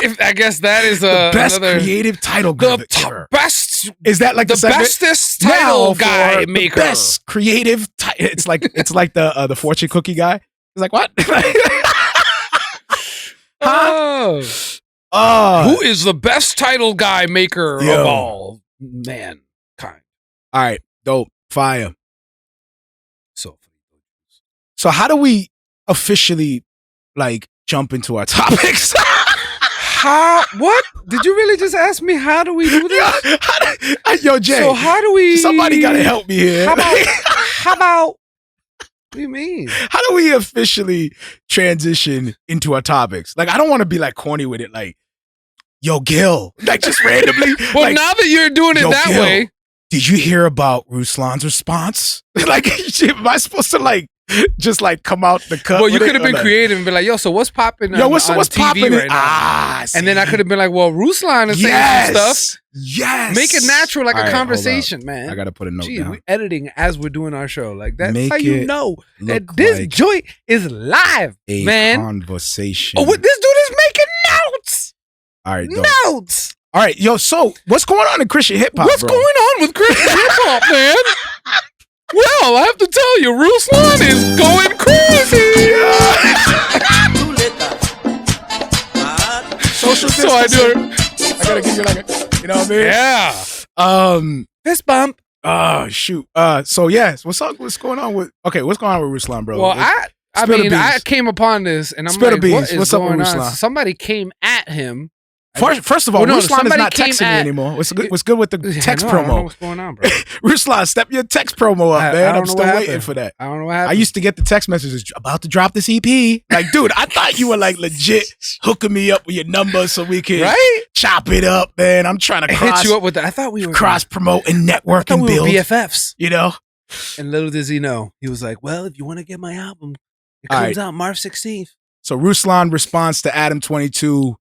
If I guess that is the best creative title giver. Best is that like the bestest title guy maker? The best creative. It's like the fortune cookie guy. It's like what? Huh? Who is the best title guy maker of all mankind? All right, dope, fire. So how do we officially like jump into our topics? How? What? Did you really just ask me how do we do this? Yo, Jay. So how do we? Somebody gotta help me here. How about? What do you mean? How do we officially transition into our topics? Like, I don't want to be like corny with it. Like, yo, Gil, like just randomly. Well, like, now that you're doing it that Gil, way, did you hear about Ruslan's response? Like, am I supposed to like just like come out the cut. Well, you could have been creative and be like, yo, so what's popping on what's TV popping right now? And then I could have been like, well, Ruslan is saying some stuff. Yes. Make it natural, like a conversation, man. I got to put a note down. We're editing as we're doing our show. Like, that's Make how you know that this like joint is live, a man. conversation. Oh, this dude is making notes. All right, notes. All right, yo, so what's going on in Christian hip hop? What's going on with Christian hip hop, man? Well, I have to tell you, Ruslan is going crazy. Social so I do it. I gotta give you like a, you know what I mean? Yeah. Fist bump. Oh shoot. So yes, what's going on with Ruslan, bro? Well, I came upon this and I'm like, what's up with Ruslan? Somebody came at him. First of all, Ruslan is not texting me anymore. What's good with the text promo? I don't know what's going on, bro. Ruslan, step your text promo up, man. I'm still waiting for that. I don't know what happened. I used to get the text messages about to drop this EP. Like, dude, I thought you were like legit hooking me up with your number so we could chop it up, man. I'm trying to hit you up with that. I thought we were cross promote and network and build BFFs. You know? And little does he know, he was like, well, if you want to get my album, it comes out March 16th. So Ruslan responds to Adam 22.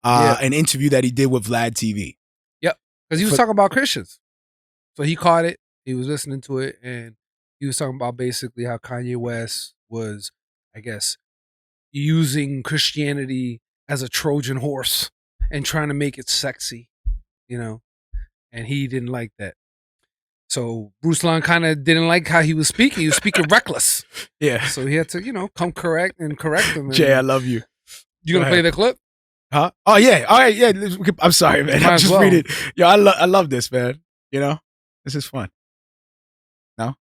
An interview that he did with Vlad TV. Yep, because he was talking about Christians. So he caught it. He was listening to it, and he was talking about basically how Kanye West was, I guess, using Christianity as a Trojan horse and trying to make it sexy, you know, and he didn't like that. So Ruslan kind of didn't like how he was speaking. He was speaking reckless. Yeah. So he had to, come correct him. Jay, I love you. You gonna play the clip? Huh? Oh yeah. All right. Yeah. I'm sorry, man. I'm just reading. Yo, I love this, man. You know, this is fun. No.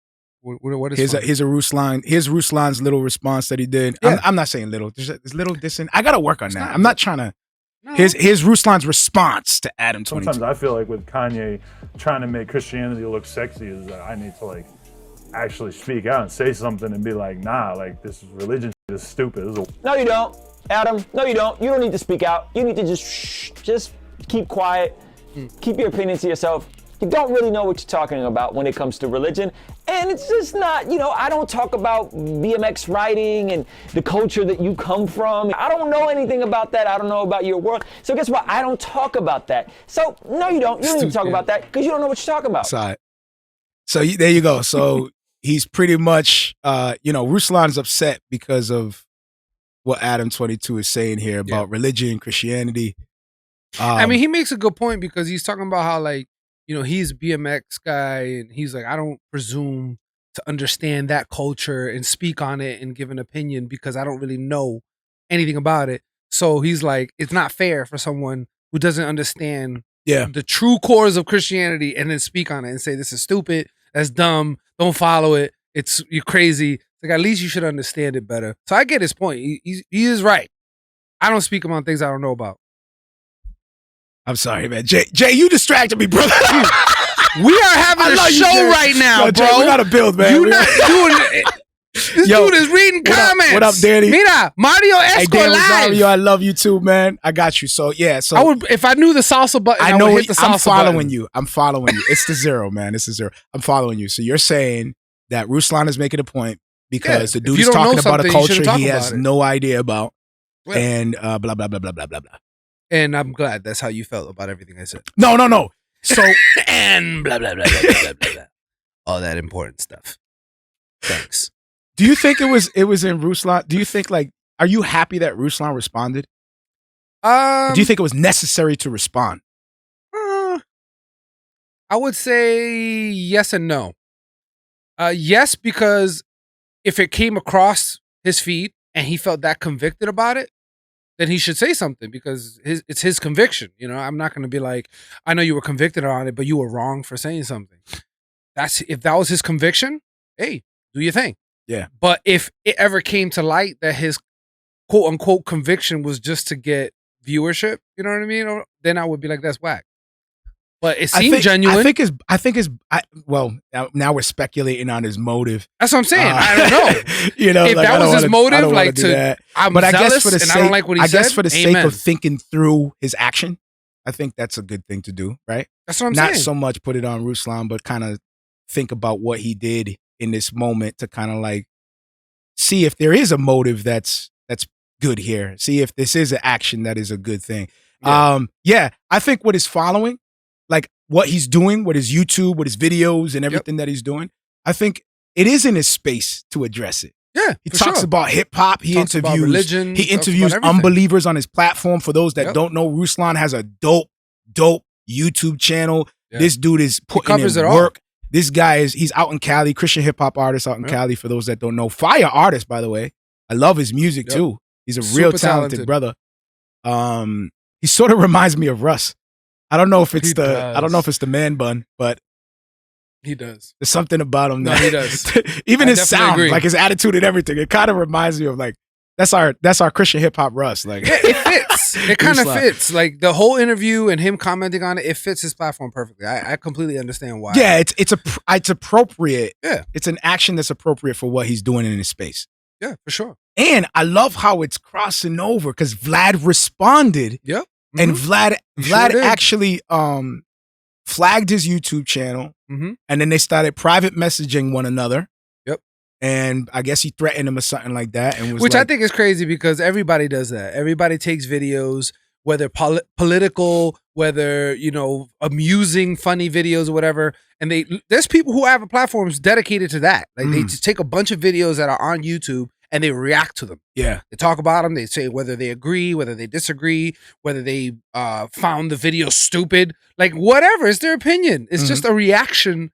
What is here's Ruslan's little response that he did. Yeah. I'm not saying little. There's little dissing. I gotta work on that. I'm not trying to. No. Here's Ruslan's response to Adam 22. Sometimes I feel like with Kanye trying to make Christianity look sexy is that I need to like actually speak out and say something and be like, nah, like this religion is stupid. No, you don't. Adam, no you don't. You don't need to speak out. You need to just keep quiet. Keep your opinions to yourself. You don't really know what you're talking about when it comes to religion. And it's just not, I don't talk about BMX riding and the culture that you come from. I don't know anything about that. I don't know about your world. So guess what? I don't talk about that. So no, you don't. You don't need to talk about that because you don't know what you're talking about. So there you go. So he's pretty much, Ruslan's upset because of what Adam 22 is saying here about religion, Christianity. I mean, he makes a good point because he's talking about how, like, he's a BMX guy and he's like, I don't presume to understand that culture and speak on it and give an opinion because I don't really know anything about it. So he's like, it's not fair for someone who doesn't understand the true cores of Christianity and then speak on it and say, this is stupid, that's dumb, don't follow it, you're crazy. Like, at least you should understand it better. So I get his point. He is right. I don't speak about things I don't know about. I'm sorry, man. Jay, you distracted me, brother. We are having a show right now, bro. Jay, we gotta build, man. You're not doing it. This dude is reading comments. What up, Danny? Mira, Marrio Esco live. Mario, I love you too, man. I got you. So yeah, I would, if I knew the salsa button, I would hit the salsa button. I'm following you. It's the zero, man. It's the zero. I'm following you. So you're saying that Ruslan is making a point because the dude is talking about a culture he has no idea about, and blah blah blah blah blah blah blah. And I'm glad that's how you felt about everything I said. No. So and blah blah blah blah blah blah blah. All that important stuff. Thanks. Do you think it was in Ruslan? Do you think, like, are you happy that Ruslan responded? Do you think it was necessary to respond? I would say yes and no. Yes, because if it came across his feed and he felt that convicted about it, then he should say something because it's his conviction. I'm not going to be like, I know you were convicted on it, but you were wrong for saying something. If that was his conviction, hey, do your thing. Yeah. But if it ever came to light that his quote unquote conviction was just to get viewership, you know what I mean? Then I would be like, that's whack. But it seemed genuine. Now we're speculating on his motive. That's what I'm saying. I don't know. If that was his motive, like I'm but zealous I don't like what he said. I guess for the sake of thinking through his action, I think that's a good thing to do, right? That's what I'm saying. Not so much put it on Ruslan, but kind of think about what he did in this moment to kind of like see if there is a motive that's good here. See if this is an action that is a good thing. Yeah. I think what is following, like what he's doing, what his YouTube, what his videos and everything that he's doing, I think it is in his space to address it. Yeah, he talks about hip hop. He talks interviews about religion. He interviews unbelievers on his platform. For those that don't know, Ruslan has a dope YouTube channel. Yeah. This dude is putting in work. This guy he's out in Cali, Christian hip hop artist out in Cali. For those that don't know, fire artist, by the way. I love his music too. He's a real talented brother. He sort of reminds me of Russ. I don't know if it's the man bun, but he does. There's something about him. No, he does. Even his sound, like his attitude and everything, it kind of reminds me of like that's our Christian hip hop Russ. Like it fits. It kind of fits. Like the whole interview and him commenting on it, it fits his platform perfectly. I completely understand why. Yeah, it's appropriate. Yeah, it's an action that's appropriate for what he's doing in his space. Yeah, for sure. And I love how it's crossing over because Vlad responded. Yep. Mm-hmm. And Vlad actually flagged his YouTube channel, and then they started private messaging one another. Yep. And I guess he threatened him or something like that, and which I think is crazy because everybody does that. Everybody takes videos, whether political, whether amusing, funny videos or whatever, and there's people who have platforms dedicated to that. Like they just take a bunch of videos that are on YouTube and they react to them. Yeah. They talk about them. They say whether they agree, whether they disagree, whether they found the video stupid, like whatever. It's their opinion. It's just a reaction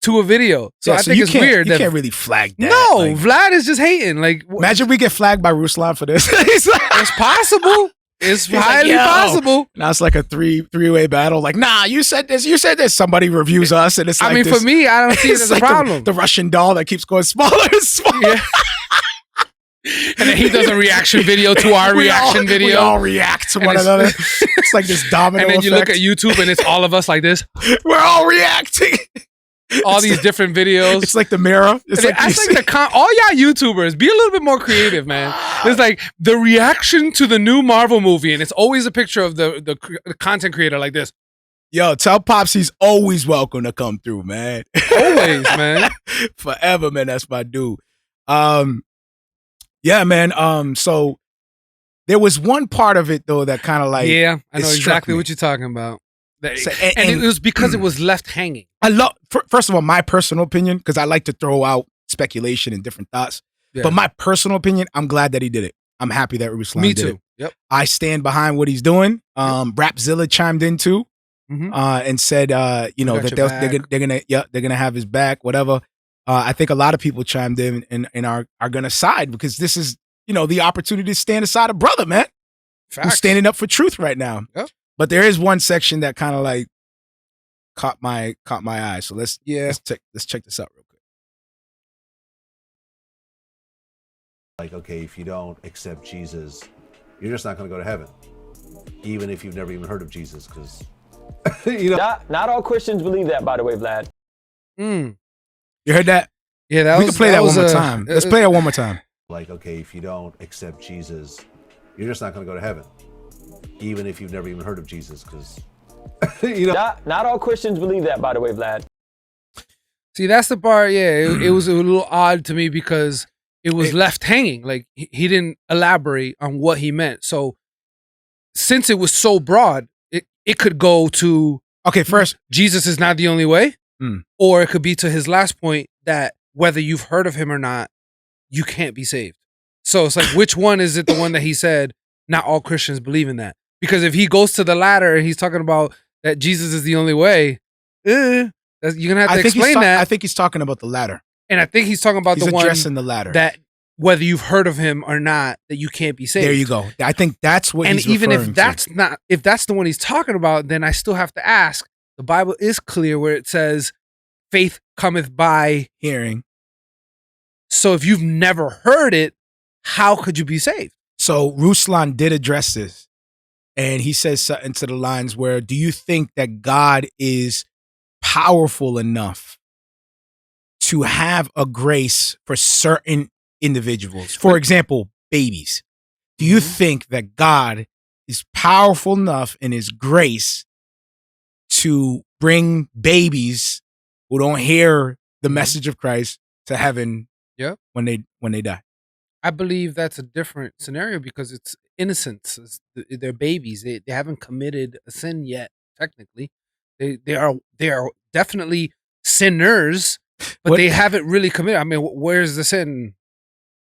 to a video. So I think it's weird. You can't really flag that. No, Vlad is just hating. Like, imagine we get flagged by Ruslan for this. It's possible. It's highly possible. Now it's like a three-way battle. Like, nah, you said this. You said this. Somebody reviews us, and it's like for me, I don't see it as a problem. The Russian doll that keeps going smaller and smaller. Yeah. And then he does a reaction video to our reaction video. We all react to one another. It's like this domino And then you effect. look at YouTube and it's all of us like this. We're all reacting. All these different videos. It's like the mirror. It's like all y'all YouTubers, be a little bit more creative, man. It's like the reaction to the new Marvel movie, and it's always a picture of the content creator like this. Yo, tell Pops he's always welcome to come through, man. Always, man. Forever, man. That's my dude. Yeah, man. So there was one part of it though that kind of like I know exactly what you're talking about. And it was because it was left hanging. I love, first of all, my personal opinion, because I like to throw out speculation and different thoughts. Yeah. But my personal opinion, I'm glad that he did it. I'm happy that Ruslan did it. Me too. Yep. I stand behind what he's doing. Rapzilla chimed in too, and said, that they're gonna have his back, whatever. I think a lot of people chimed in and are gonna side because this is, the opportunity to stand aside a brother, man. Facts. Who's standing up for truth right now. Yep. But there is one section that kind of like caught my eye. So let's check this out real quick. Like, okay, if you don't accept Jesus, you're just not going to go to heaven, even if you've never even heard of Jesus, because not all Christians believe that, by the way, Vlad. You heard that? Yeah, we can play that one more time. Let's play it one more time. Like, okay, if you don't accept Jesus, you're just not going to go to heaven, even if you've never even heard of Jesus, because not all Christians believe that, by the way, Vlad. See, that's the part. Yeah, it was a little odd to me because it was left hanging. Like he didn't elaborate on what he meant. So since it was so broad, it could go to first, Jesus is not the only way, or it could be to his last point that whether you've heard of him or not, you can't be saved. So it's like, which one is it? The one that he said, not all Christians believe in that. Because if he goes to the latter and he's talking about that Jesus is the only way, you're gonna have to explain that. I think he's talking about the latter, and I think he's talking about the one addressing the latter. That whether you've heard of him or not, that you can't be saved. There you go. I think that's what. And he's even if that's the one he's talking about, then I still have to ask. The Bible is clear where it says, "Faith cometh by hearing." So if you've never heard it, how could you be saved? So Ruslan did address this, and he says something to the lines where, do you think that God is powerful enough to have a grace for certain individuals? For example, babies. Do you think that God is powerful enough in his grace to bring babies who don't hear the message of Christ to heaven when they die? I believe that's a different scenario because it's innocence. They're babies. They haven't committed a sin yet. Technically, they are definitely sinners, but they haven't really committed. I mean, where's the sin?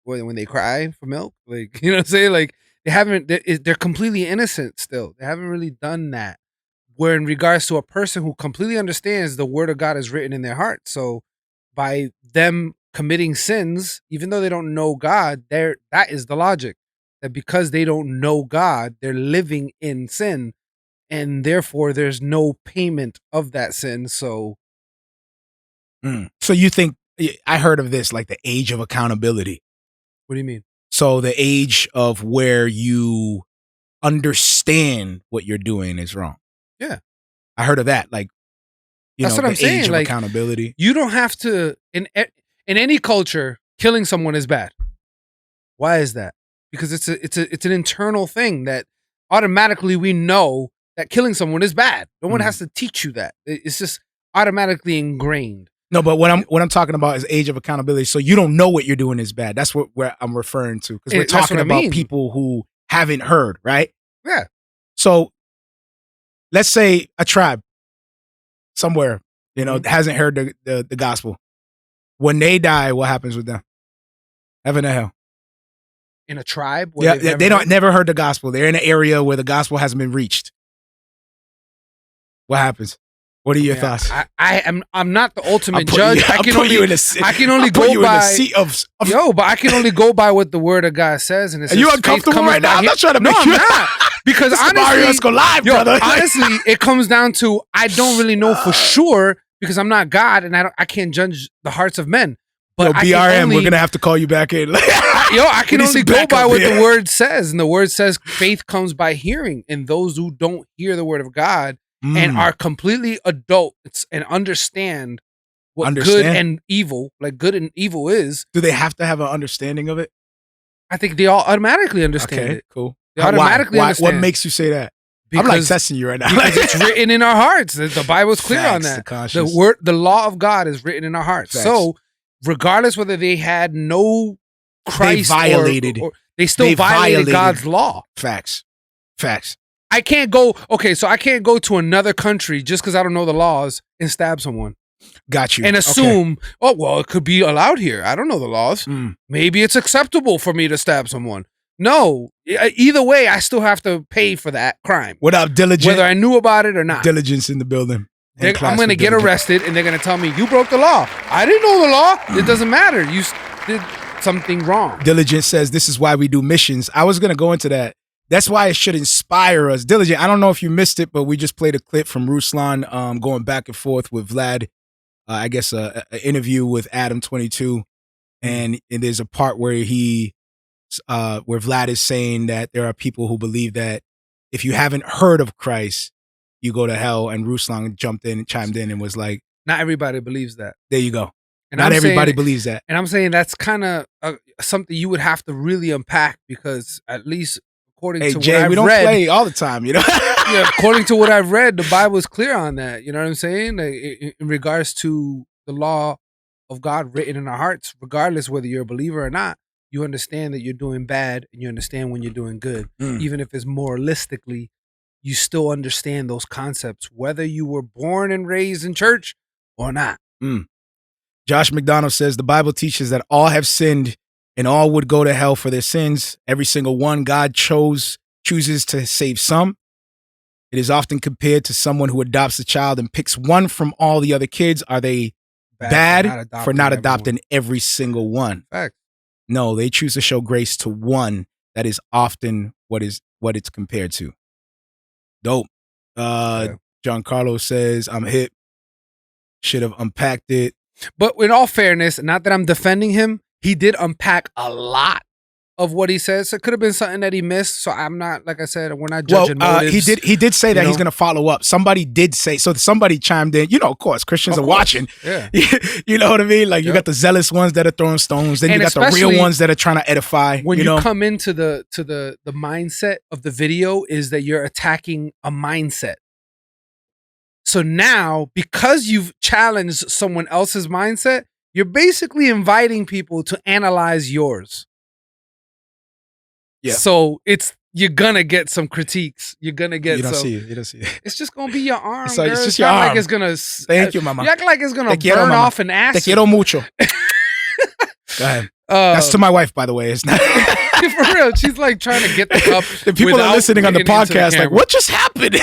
When they cry for milk, like you know what I'm saying? Like they haven't. They're completely innocent still. They haven't really done that. Where in regards to a person who completely understands the word of God is written in their heart, so by them committing sins, even though they don't know God, that is the logic. That because they don't know God, they're living in sin, and therefore there's no payment of that sin. So, So you think I heard of this, like the age of accountability. What do you mean? So the age of where you understand what you're doing is wrong. Yeah, I heard of that. Like, that's what I'm saying. Age of like accountability. You don't have to in any culture. Killing someone is bad. Why is that? Because it's an internal thing that automatically we know that killing someone is bad. No one has to teach you that. It's just automatically ingrained. No, but what I'm talking about is age of accountability. So you don't know what you're doing is bad. That's where I'm referring to, because we're talking about people who haven't heard, right? Yeah. So let's say a tribe somewhere, hasn't heard the gospel. When they die, what happens with them? Heaven or hell? In a tribe? Yeah, they never heard the gospel. They're in an area where the gospel hasn't been reached. What happens? What are your thoughts? I'm not the ultimate judge. I can only go by. But I can only go by what the word of God says. And it says, are you uncomfortable right now? I'm not trying to make you. I'm not. Because honestly, Marrio Esco live, brother. Honestly, it comes down to I don't really know for sure because I'm not God and I can't judge the hearts of men. But BRM, we're gonna have to call you back in. I can only go by what the word says, and the word says faith comes by hearing, and those who don't hear the word of God and are completely adults and understand what good and evil, like good and evil is. Do they have to have an understanding of it? I think they all automatically understand it. Cool. They automatically understand. What makes you say that? Because, I'm like testing you right now. Because it's written in our hearts. The Bible's clear on that. The law of God is written in our hearts. Facts. So regardless whether they had no Christ or they still violated God's law. Facts. I can't go to another country just because I don't know the laws and stab someone. Got you. And assume, it could be allowed here. I don't know the laws. Maybe it's acceptable for me to stab someone. No, either way, I still have to pay for that crime. Without diligence. Whether I knew about it or not. Diligence in the building. I'm going to get arrested and they're going to tell me, you broke the law. I didn't know the law. It doesn't matter. You did something wrong. Diligence says this is why we do missions. I was going to go into that. That's why it should inspire us. Diligent, I don't know if you missed it, but we just played a clip from Ruslan going back and forth with Vlad. I guess an interview with Adam 22. And there's a part where where Vlad is saying that there are people who believe that if you haven't heard of Christ, you go to hell. And Ruslan jumped in and chimed in and was like, not everybody believes that. There you go. And not everybody believes that. And I'm saying that's kind of something you would have to really unpack, because at least according to what I've read. We don't play all the time, Yeah, according to what I've read, the Bible is clear on that. You know what I'm saying? Like, in regards to the law of God written in our hearts, regardless whether you're a believer or not, you understand that you're doing bad and you understand when you're doing good. Even if it's moralistically, you still understand those concepts, whether you were born and raised in church or not. Josh McDonald says the Bible teaches that all have sinned and all would go to hell for their sins. Every single one. God chooses to save some. It is often compared to someone who adopts a child and picks one from all the other kids. Are they bad for not adopting every single one? Fact. No, they choose to show grace to one. That is often what it's compared to. Dope. John Carlos says, I'm hip. Should have unpacked it. But in all fairness, not that I'm defending him, he did unpack a lot of what he says. So it could have been something that he missed. So I'm not, like I said, we're not judging motives. He did say that he's going to follow up. Somebody did say, so somebody chimed in, of course, Christians are watching. Yeah. You know what I mean? Like you got the zealous ones that are throwing stones. Then you got the real ones that are trying to edify. When you come into the mindset of the video is that you're attacking a mindset. So now, because you've challenged someone else's mindset, you're basically inviting people to analyze yours. Yeah. So you're gonna get some critiques. You're gonna get You don't some. see it. You don't see it. It's just gonna be your arm. So it's girl. just your arm. Like it's gonna. Thank you, mama. You act like it's gonna Te quiero, burn mama. off an acid. Te quiero mucho. Go ahead. That's to my wife, by the way. It's not for real. She's like trying to get the cup. the people are listening on the podcast like, what just happened?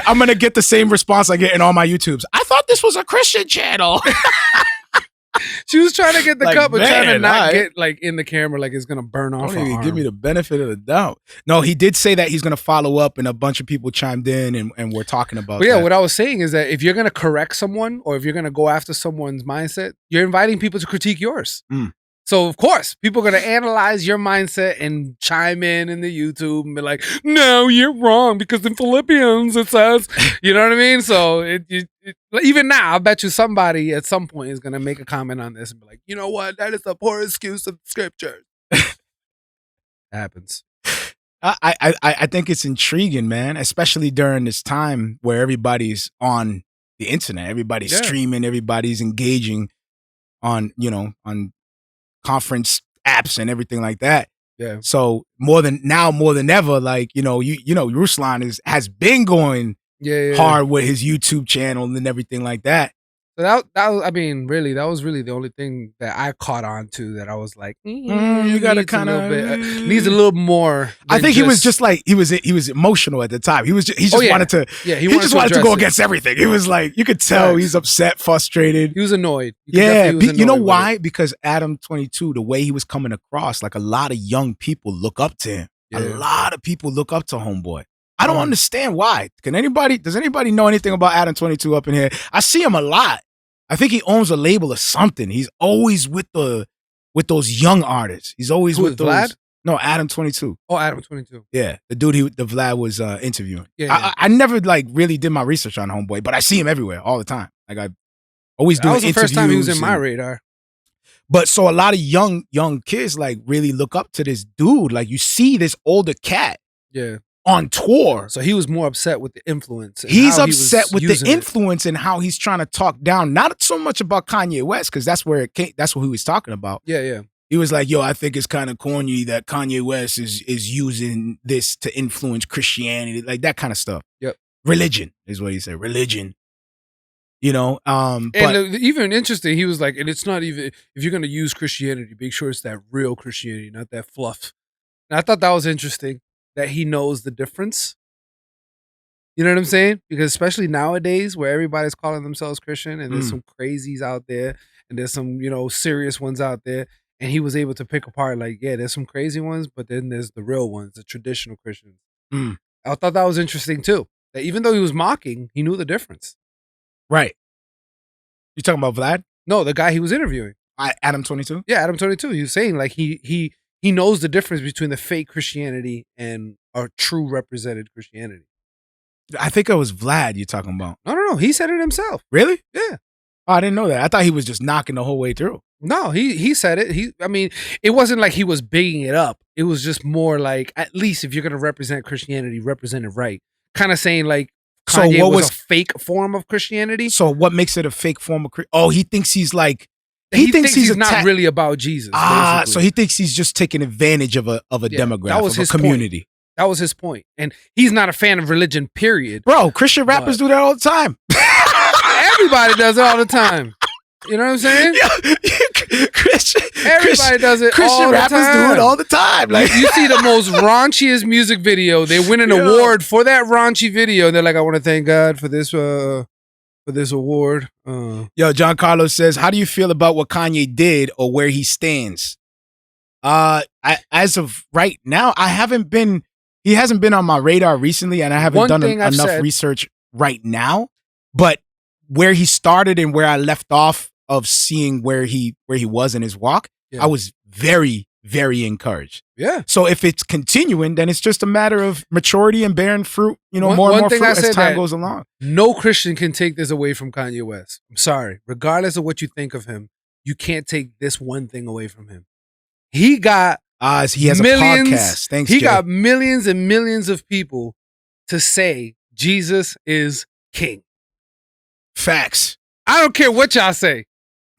I'm gonna get the same response I get in all my YouTubes. I thought this was a Christian channel. She was trying to get the Like, cup, but trying to man, not get like in the camera, like it's gonna burn off. Don't even give me the benefit of the doubt. No, he did say that he's gonna follow up, and a bunch of people chimed in, and we're talking about. But yeah, that. what I was saying is that if you're gonna correct someone, or if you're gonna go after someone's mindset, you're inviting people to critique yours. So of course, people are gonna analyze your mindset and chime in the YouTube and be like, "No, you're wrong because in Philippians it says," you know what I mean? So even now, I bet you somebody at some point is gonna make a comment on this and be like, "You know what? That is a poor excuse of scripture." Happens. I think it's intriguing, man, especially during this time where everybody's on the internet, everybody's streaming, everybody's engaging on conference apps and everything like that. Yeah. So more than ever, like, Ruslan has been going hard with his YouTube channel and everything like that. So that was, I mean, really, that was really the only thing that I caught on to that I was like, you gotta kind of needs a little more. I think he was just like he was emotional at the time. He just wanted to. Yeah, he just wanted to go against everything. He was like, you could tell he's upset, frustrated. He was annoyed. You know why? Because Adam 22, the way he was coming across, like a lot of young people look up to him. A lot of people look up to Homeboy. I don't understand why. Does anybody know anything about Adam 22 up in here? I see him a lot. I think he owns a label or something. He's always with those young artists. He's always with those. Vlad? No, Adam 22. Oh, Adam 22. Yeah, the dude the Vlad was interviewing. Yeah. I never like really did my research on Homeboy, but I see him everywhere all the time. Like I always doing interviews. That was the first time he was in my radar. But so a lot of young kids like really look up to this dude. Like you see this older cat. Yeah. On tour. So he was more upset with the influence. He's upset with the influence and how he's trying to talk down, not so much about Kanye West, because that's where it came, that's what he was talking about. Yeah. He was like, yo, I think it's kind of corny that Kanye West is using this to influence Christianity, like that kind of stuff. Yep. Religion is what he said. Religion. And even interesting, he was like, and it's not even, if you're going to use Christianity, make sure it's that real Christianity, not that fluff. And I thought that was interesting. That he knows the difference. You know what I'm saying? Because especially nowadays where everybody's calling themselves Christian and there's some crazies out there and there's some, serious ones out there. And he was able to pick apart like, yeah, there's some crazy ones, but then there's the real ones, the traditional Christians. I thought that was interesting too. That even though he was mocking, he knew the difference. Right. You talking about Vlad? No, the guy he was interviewing. Adam 22? Yeah, Adam 22. He was saying like he knows the difference between the fake Christianity and a true represented Christianity. I think it was Vlad you're talking about. No. He said it himself. Really? Yeah. Oh, I didn't know that. I thought he was just knocking the whole way through. No, he said it. It wasn't like he was bigging it up. It was just more like, at least if you're going to represent Christianity, represent it right. Kind of saying like Kanye was a fake form of Christianity. So what makes it a fake form of Christianity? Oh, he thinks he's like, he thinks he's not really about Jesus. So he thinks he's just taking advantage of a demographic, that was of his a community. Point. That was his point. And he's not a fan of religion, period. Bro, Christian rappers do that all the time. Everybody does it all the time. You know what I'm saying? Everybody does it Christian all the rappers time. do it all the time. Like you see the most raunchiest music video. They win an award for that raunchy video. They're like, I want to thank God for this award. Yo, John Carlos says, how do you feel about what Kanye did or where he stands? As of right now, he hasn't been on my radar recently, and I haven't done enough research right now. But where he started and where I left off of seeing where he was in his walk, I was very, very encouraged. Yeah. So if it's continuing, then it's just a matter of maturity and bearing fruit, more and more fruit as time goes along. No Christian can take this away from Kanye West. I'm sorry. Regardless of what you think of him, you can't take this one thing away from him. He got he has millions, a podcast. Thanks, he Jay. got millions and millions of people to say Jesus is king. Facts. I don't care what y'all say.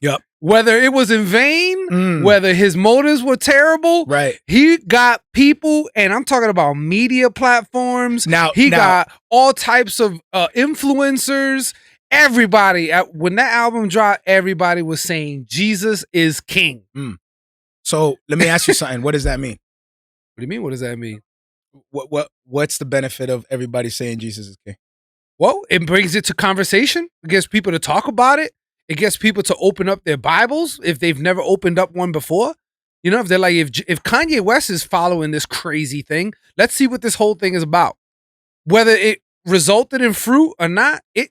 Yep. Whether it was in vain, whether his motives were terrible, right? He got people, and I'm talking about media platforms. He got all types of influencers. Everybody, when that album dropped, everybody was saying Jesus is king. So let me ask you something. What does that mean? What do you mean? What does that mean? What's the benefit of everybody saying Jesus is king? Well, it brings it to conversation. It gets people to talk about it. It gets people to open up their Bibles if they've never opened up one before. You know, if they're like, if Kanye West is following this crazy thing, let's see what this whole thing is about. Whether it resulted in fruit or not, it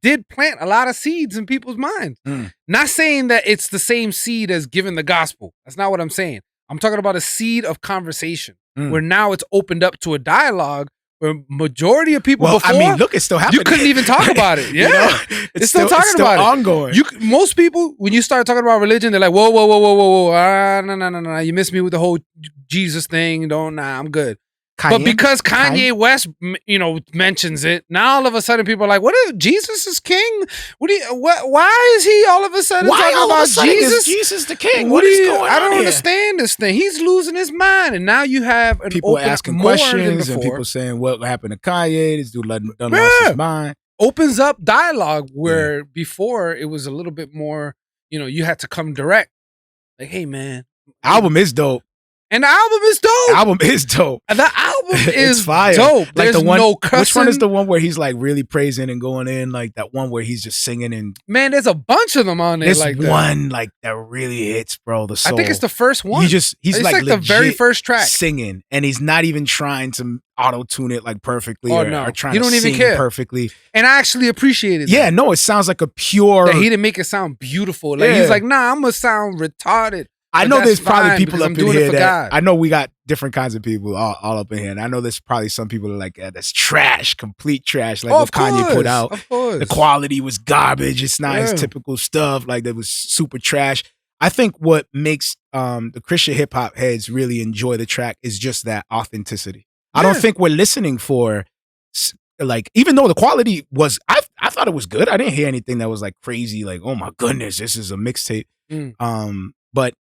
did plant a lot of seeds in people's minds. Not saying that it's the same seed as giving the gospel. That's not what I'm saying. I'm talking about a seed of conversation where now it's opened up to a dialogue where majority of people before, I mean, look, it's still happening. You couldn't even talk about it. Yeah. You know, it's still talking about ongoing. it. Most people, when you start talking about religion, they're like, whoa. No. You missed me with the whole Jesus thing. I'm good. But because Kanye West, mentions it, now all of a sudden people are like, "What is Jesus is king? Why is he all of a sudden talking about Jesus? Jesus the king? What is going on? I don't understand this thing. He's losing his mind." And now you have people asking questions and people saying, "What happened to Kanye? This dude done lost his mind." Opens up dialogue where before it was a little bit more, you had to come direct. Like, hey man, album is dope. And the album is dope. And the album is fire. Dope. Like There's no cussing. Which one is the one where he's like really praising and going in? Like that one where he's just singing and man, there's a bunch of them on there. There's like one like that really hits, bro. The soul. I think it's the first one. He's like the very first track singing, and he's not even trying to auto tune it like perfectly or trying you don't to even sing care perfectly. And I actually appreciated that. No, it sounds like a pure. That he didn't make it sound beautiful. Like he's like, nah, I'm gonna sound retarded. I know there's probably people up in here that I know we got different kinds of people all up in here, and I know there's probably some people that are like, that's trash, complete trash. Like what Kanye put out, the quality was garbage. It's not his typical stuff. Like that was super trash. I think what makes the Christian hip hop heads really enjoy the track is just that authenticity. I don't think we're listening for like, even though the quality was, I thought it was good. I didn't hear anything that was like crazy. Like, oh my goodness, this is a mixtape. But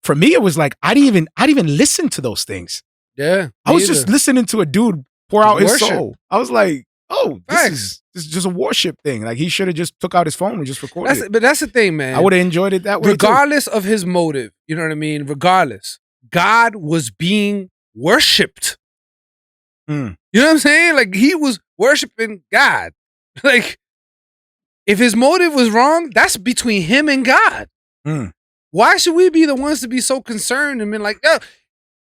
for me, it was like I didn't even listen to those things. Yeah, I was just listening to a dude pour out his soul. I was like, oh, this is just a worship thing. Like he should have just took out his phone and just recorded it. But that's the thing, man. I would have enjoyed it that way. Regardless of his motive, you know what I mean? Regardless, God was being worshipped. You know what I'm saying? Like he was worshiping God. Like if his motive was wrong, that's between him and God. Why should we be the ones to be so concerned and been like, oh.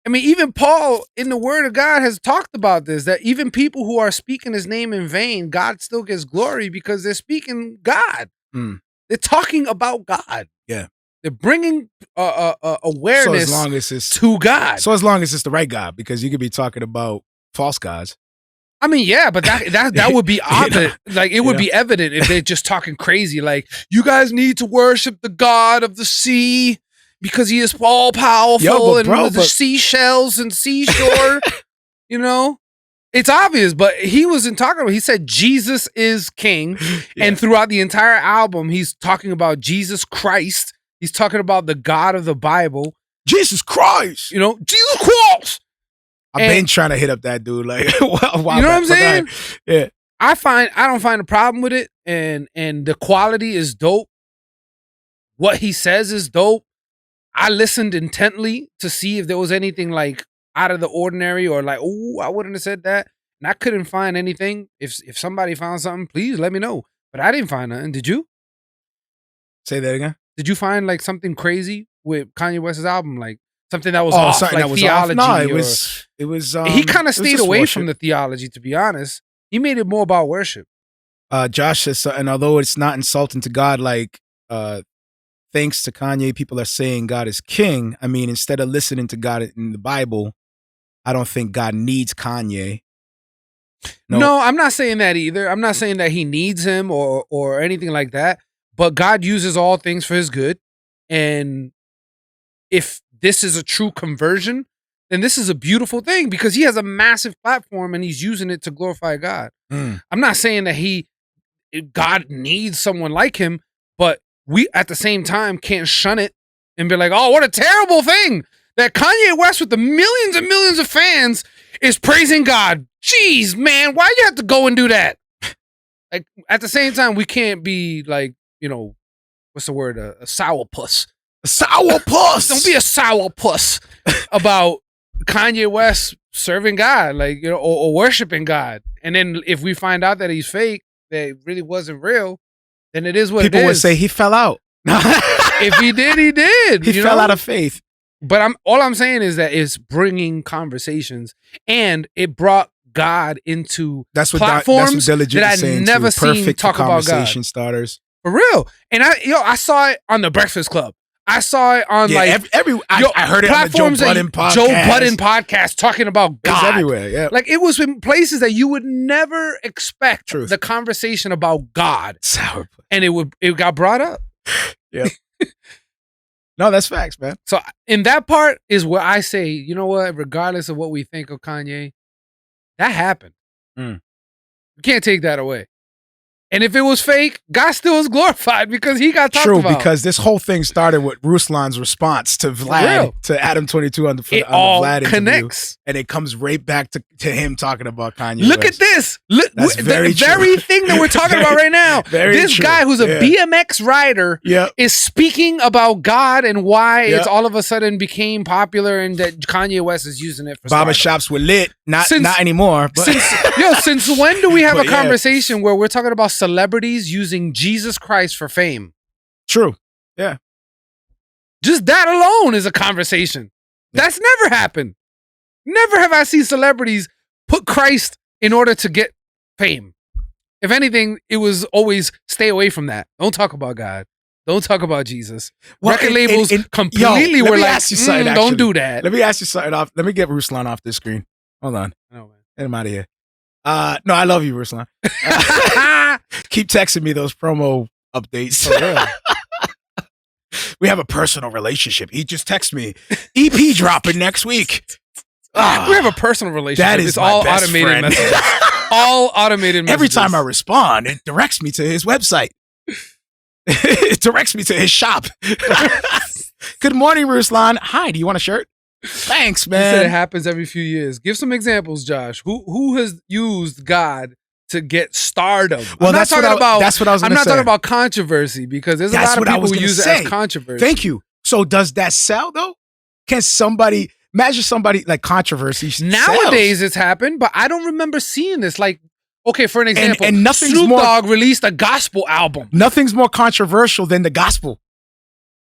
I mean, even Paul in the Word of God has talked about this, that even people who are speaking his name in vain, God still gets glory because they're speaking God. They're talking about God. Yeah. They're bringing awareness so as long as it's, to God. So as long as it's the right God, because you could be talking about false gods. I mean, yeah, but that would be obvious. Like it would be evident if they're just talking crazy. Like you guys need to worship the God of the sea because he is all powerful the seashells and seashore. You know, it's obvious. But he wasn't talking about. He said Jesus is king, and throughout the entire album, he's talking about Jesus Christ. He's talking about the God of the Bible, Jesus Christ. You know, Jesus Christ. I've been trying to hit up that dude, like, you know what I'm saying? Yeah, I don't find a problem with it, and the quality is dope. What he says is dope. I listened intently to see if there was anything like out of the ordinary or like, oh, I wouldn't have said that, and I couldn't find anything. If somebody found something, please let me know. But I didn't find nothing. Did you? Say that again. Did you find like something crazy with Kanye West's album, like? Something that was off, something like that was theology. Off? No, it was. He kind of stayed away from the theology, to be honest. He made it more about worship. Josh says something. Although it's not insulting to God, like thanks to Kanye, people are saying God is king. I mean, instead of listening to God in the Bible, I don't think God needs Kanye. No, I'm not saying that either. I'm not saying that he needs him or anything like that. But God uses all things for his good, and if this is a true conversion, then this is a beautiful thing because he has a massive platform and he's using it to glorify God. I'm not saying that God needs someone like him, but we at the same time can't shun it and be like, oh, what a terrible thing that Kanye West with the millions and millions of fans is praising God. Jeez, man, why you have to go and do that? Like, at the same time, we can't be like, what's the word? A sourpuss. A sourpuss. Don't be a sourpuss about Kanye West serving God, or worshiping God. And then if we find out that he's fake, that it really wasn't real, then it is what people it is. would say he fell out. If he did, he did. He fell out of faith. But all I'm saying is that it's bringing conversations, and it brought God into platforms that I never seen talk about God. Conversation starters. For real. And I saw it on the Breakfast Club. I saw it on I heard it on the Joe Budden podcast. Joe Budden podcast talking about God. It's everywhere, yeah. Like, it was in places that you would never expect the conversation about God. Sour. And it got brought up. Yeah. No, that's facts, man. So in that part is where I say, you know what, regardless of what we think of Kanye, that happened. You can't take that away. And if it was fake, God still is glorified because he got talked about. True, because this whole thing started with Ruslan's response to Vlad, to Adam 22 on the Vlad connects. Interview, and it comes right back to him talking about Kanye Look West. at this. Look, That's very thing that we're talking about right now. This guy who's a BMX rider is speaking about God and why it's all of a sudden became popular, and that Kanye West is using it for barbershops were lit. Not anymore. But. Since when do we have a conversation where we're talking about celebrities using Jesus Christ for fame? True. Yeah. Just that alone is a conversation. That's never happened. Never have I seen celebrities put Christ in order to get fame. If anything, it was always stay away from that. Don't talk about God. Don't talk about Jesus. Record labels completely were like, don't do that. Let me ask you something off. Let me get Ruslan off this screen. Hold on. Oh, man. Get him out of here. No, I love you, Ruslan. Keep texting me those promo updates. For real. We have a personal relationship. He just texted me. EP dropping next week. We have a personal relationship. That is it's all automated messages. All automated messages. Every time I respond, it directs me to his website. It directs me to his shop. Good morning, Ruslan. Hi, do you want a shirt? Thanks, man. You said it happens every few years. Give some examples, Josh. Who has used God to get stardom? Well, that's what I was going to say. I'm not talking about controversy, because there's a lot of people who use it as controversy. Thank you. So does that sell, though? Can somebody, imagine somebody like controversy Nowadays sells. It's happened, but I don't remember seeing this. Like, okay, for an example, and nothing's Snoop Dogg released a gospel album. Nothing's more controversial than the gospel.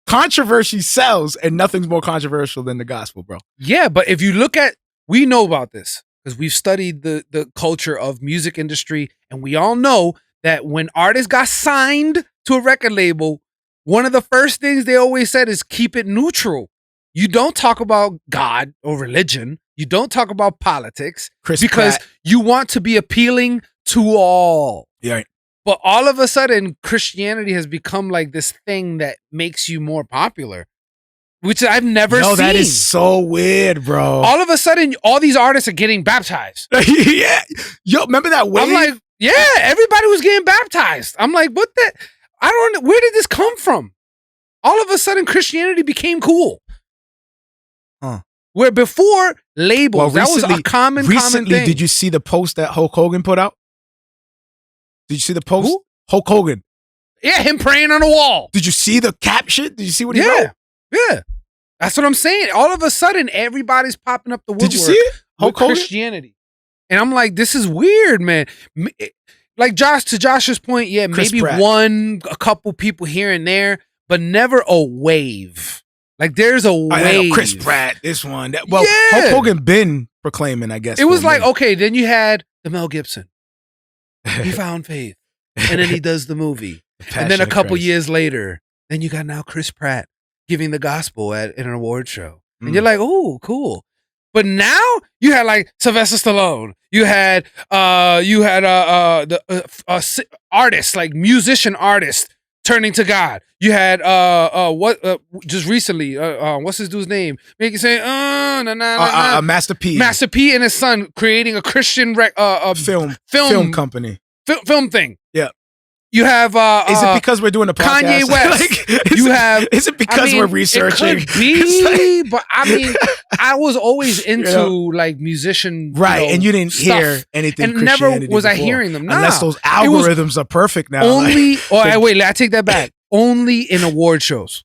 Controversy sells, and nothing's more controversial than the gospel, bro. Yeah, but if you look at, we know about this because we've studied the culture of music industry, and we all know that when artists got signed to a record label, one of the first things they always said is keep it neutral. You don't talk about God or religion. You don't talk about politics because you want to be appealing to all. Yeah. But all of a sudden, Christianity has become like this thing that makes you more popular, which I've never seen. No, that is so weird, bro. All of a sudden, all these artists are getting baptized. Yeah. Yo, remember that wave? I'm like, yeah, everybody was getting baptized. I'm like, what the? I don't know. Where did this come from? All of a sudden, Christianity became cool. Huh. Where before, labels, that was a common thing. Did you see the post that Hulk Hogan put out? Did you see the post? Who? Hulk Hogan. Yeah, him praying on the wall. Did you see the caption? Did you see what he wrote? Yeah. That's what I'm saying. All of a sudden, everybody's popping up the woodwork. Did you see it? Hulk Hogan? Christianity. And I'm like, this is weird, man. Like to Josh's point, yeah, Chris maybe Pratt. a couple people here and there, but never a wave. Like there's a wave. I know Chris Pratt, this one. Hulk Hogan been proclaiming, I guess. It was like, okay, then you had the Mel Gibson. He found faith. And then he does the movie. And then a couple years later, then you got now Chris Pratt giving the gospel at an award show. And you're like, oh, cool. But now you had like Sylvester Stallone. You had artists, like musician artists turning to God. You had just recently, what's this dude's name? Make it say Master P. Master P and his son creating a Christian film company. Film thing. Yeah. You have is it because we're doing a podcast? Kanye West. Is it because we're researching? It could be, but I mean, I was always into like musician, right? And you didn't stuff. hear anything, and never was I hearing them. Unless those algorithms are perfect now. Only, wait, I take that back. Only in award shows.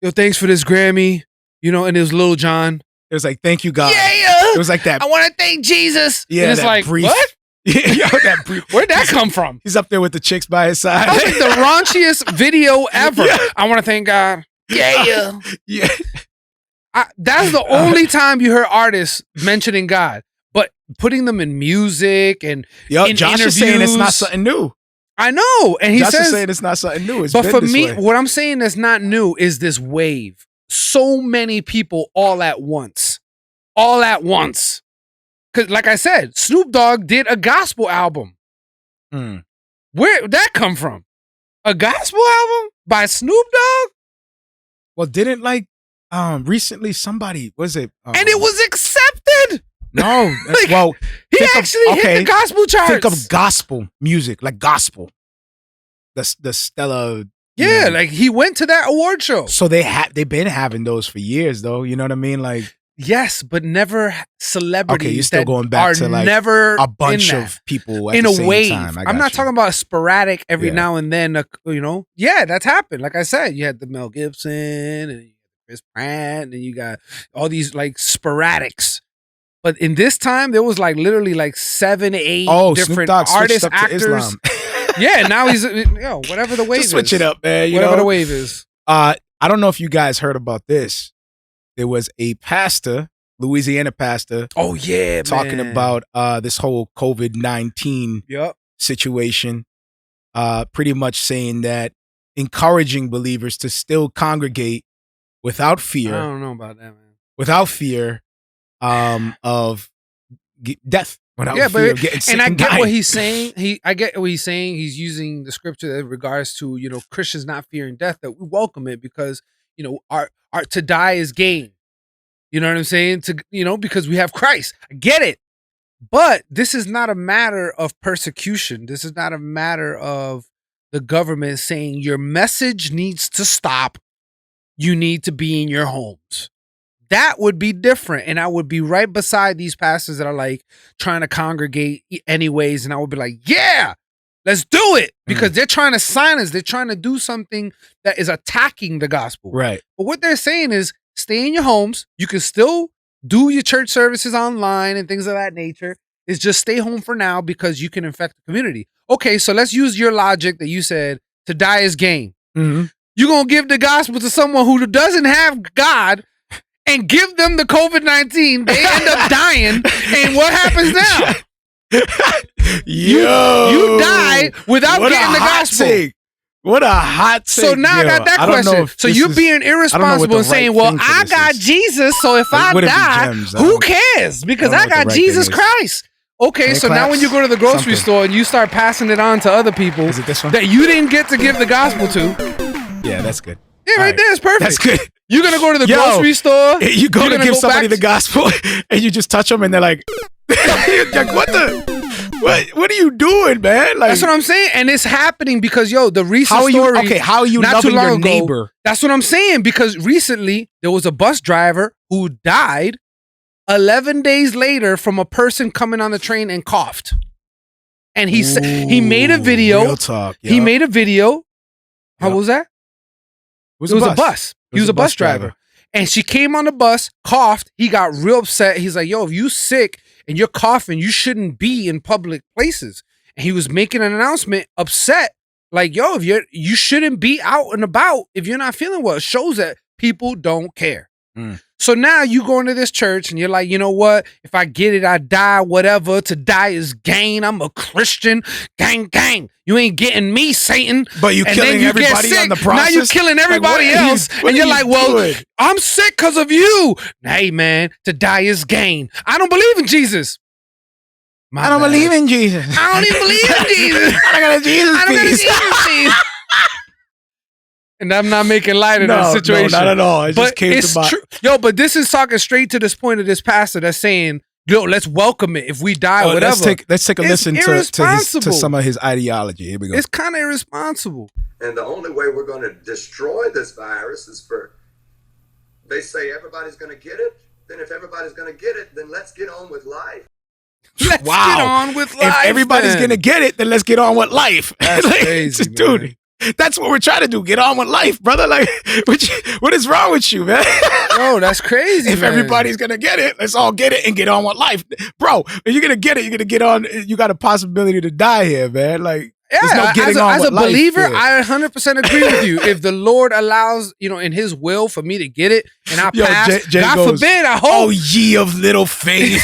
Yo, thanks for this Grammy. And it was Lil Jon. It was like, thank you, God. Yeah. It was like that. I want to thank Jesus. Yeah, and it's like, brief, what? That brief. Where'd that come from? He's up there with the chicks by his side. That was like the raunchiest video ever. Yeah. I want to thank God. Yeah. Yeah. That's the only time you hear artists mentioning God. But putting them in music and in Josh interviews, is saying it's not something new. I know. And Josh is saying it's not something new. It's but been for this me, way. what I'm saying that's not new is this wave. So many people all at once. All at once. Because like I said, Snoop Dogg did a gospel album. Where'd that come from? A gospel album by Snoop Dogg? Well, didn't recently somebody, was it? And it was accepted. No. Well, he actually hit the gospel charts. Think of gospel music, like gospel. The Stella. Yeah, like he went to that award show. So they've been having those for years, though. You know what I mean? Like, yes, but never celebrities. Okay, you're still going back to like never a bunch of people in at the a same wave. time. I'm not talking about sporadic every now and then. Yeah, that's happened. Like I said, you had the Mel Gibson and Chris Pratt, and you got all these like sporadics. But in this time, there was like literally like 7, 8 different artists, actors. Yeah, now he's whatever the wave is. Switch it up, man. Whatever the wave is. I don't know if you guys heard about this. There was a pastor, Louisiana pastor. Oh yeah, talking about this whole COVID-19 situation. Pretty much saying that encouraging believers to still congregate without fear. I don't know about that, man. Without fear of death. Without fear of getting sick and I get dying. what he's saying. I get what he's saying. He's using the scripture in regards to Christians not fearing death. That we welcome it because our to die is gain. You know what I'm saying? Because we have Christ. I get it. But this is not a matter of persecution. This is not a matter of the government saying your message needs to stop. You need to be in your homes. That would be different. And I would be right beside these pastors that are like trying to congregate anyways. And I would be like, yeah, let's do it. Because they're trying to silence. They're trying to do something that is attacking the gospel. Right. But what they're saying is stay in your homes. You can still do your church services online and things of that nature. It's just stay home for now because you can infect the community. Okay, so let's use your logic that you said to die is gain. Mm-hmm. You're going to give the gospel to someone who doesn't have God and give them the COVID-19. They end up dying. And what happens now? You die without getting the gospel. Take. What a hot take. So now I got that question. So you're being irresponsible and saying, well, I got Jesus, so if I die, who cares? Because I got Jesus Christ. Okay, so now when you go to the grocery store and you start passing it on to other people that you didn't get to give the gospel to. Yeah, that's good. Yeah, right there is perfect. That's good. You're going to go to the grocery store. You go to give somebody the gospel and you just touch them and they're like, like what are you doing, man? Like, that's what I'm saying. And it's happening because, the recent story. How are you not loving too long your ago, neighbor? That's what I'm saying. Because recently there was a bus driver who died 11 days later from a person coming on the train and coughed. And he made a video. Real talk. He made a video. How was that? It was a bus. He was a bus driver. And she came on the bus, coughed. He got real upset. He's like, if you sick and you're coughing, you shouldn't be in public places. And he was making an announcement, upset. Like, if you shouldn't be out and about if you're not feeling well. It shows that people don't care. So now you go into this church and you're like, you know what? If I get it, I die, whatever. To die is gain. I'm a Christian. Gang, gang. You ain't getting me, Satan. But you killing everybody on the process. Now you're killing everybody else. And you're like, well, I'm sick because of you. Hey, man, to die is gain. I don't believe in Jesus. I don't believe in Jesus. I don't even believe in Jesus. I don't got a Jesus piece. And I'm not making light of that situation. No, not at all. It just came to mind. But this is talking straight to this point of this pastor that's saying, yo, let's welcome it. If we die, whatever. Let's take a listen to some of his ideology. Here we go. It's kind of irresponsible. And the only way we're going to destroy this virus is they say everybody's going to get it. Then if everybody's going to get it, then let's get on with life. Let's get on with life. If everybody's going to get it, then let's get on with life. That's crazy, dude. That's what we're trying to do. Get on with life, brother. Like, what is wrong with you, man? Bro, that's crazy. If everybody's going to get it, let's all get it and get on with life. Bro, if you're going to get it, you're going to get on. You got a possibility to die here, man. Like, there's no getting on as with a believer, life, I 100% agree with you. If the Lord allows, in his will for me to get it and I pass, Jay God goes, forbid, I hope. Oh, ye of little faith.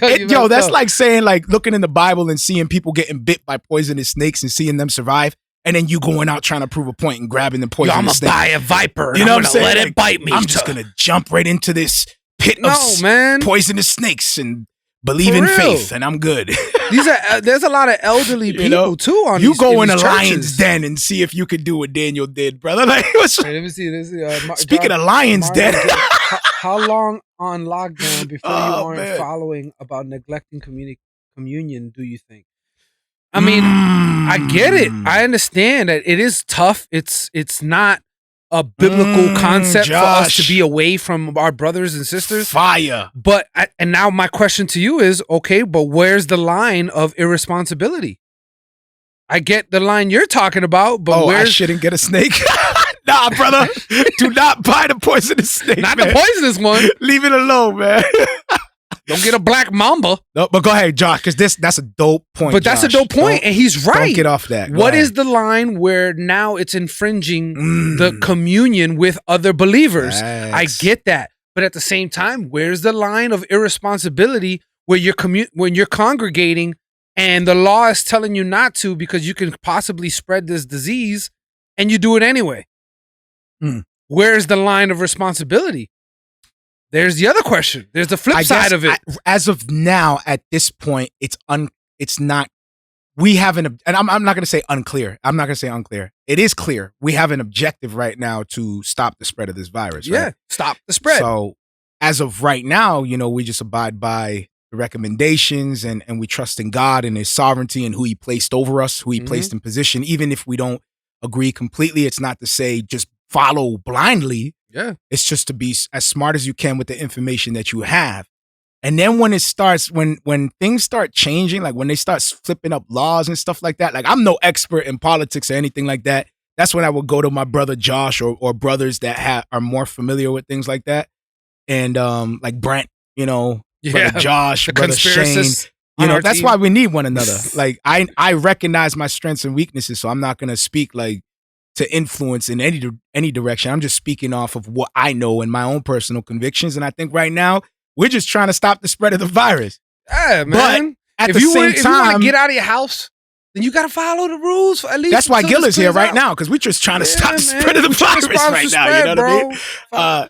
That's like saying, like, looking in the Bible and seeing people getting bit by poisonous snakes and seeing them survive. And then you going out trying to prove a point and grabbing the poisonous snake. I'm going to buy a viper. You know what I'm saying? Let it bite me. I'm just going to jump right into this pit of poisonous snakes and believe in faith, and I'm good. There's a lot of elderly people too on you these, go in these a churches. lion's den and see if you can do what Daniel did, brother. Like, let me see. Speaking of lion's den, how long on lockdown before you aren't following about neglecting communion? Do you think? I mean, I get it. I understand that it is tough. It's not a biblical concept for us to be away from our brothers and sisters. Fire. But and now my question to you is, okay, but where's the line of irresponsibility? I get the line you're talking about, but I shouldn't get a snake. Nah, brother. Do not buy the poisonous snake. Not man. the poisonous one. Leave it alone, man. Don't get a black mamba. No, but go ahead, Josh, because that's a dope point. But that's a dope point, and he's right. Don't get off that. What is the line where now it's infringing the communion with other believers? I get that. But at the same time, where's the line of irresponsibility where when you're congregating and the law is telling you not to because you can possibly spread this disease and you do it anyway? Where's the line of responsibility? There's the other question. There's the flip side of it. As of now, at this point, it's not. We haven't, and I'm not going to say unclear. I'm not going to say unclear. It is clear. We have an objective right now to stop the spread of this virus. Yeah, right? stop the spread. So as of right now, we just abide by the recommendations and we trust in God and his sovereignty and who he placed over us, who he placed in position. Even if we don't agree completely, it's not to say just follow blindly. Yeah. It's just to be as smart as you can with the information that you have. And then when it starts, when things start changing, like when they start flipping up laws and stuff like that, like I'm no expert in politics or anything like that. That's when I would go to my brother Josh or brothers that are more familiar with things like that. And like Brent, brother Josh, brother Shane. That's why we need one another. Like I recognize my strengths and weaknesses, so I'm not gonna speak like to influence in any direction. I'm just speaking off of what I know and my own personal convictions. And I think right now we're just trying to stop the spread of the virus. Yeah, man. But if you want to get out of your house, then you got to follow the rules for at least. That's why Gil is here right now, because we're just trying to stop the spread of the virus right now. You know what I mean?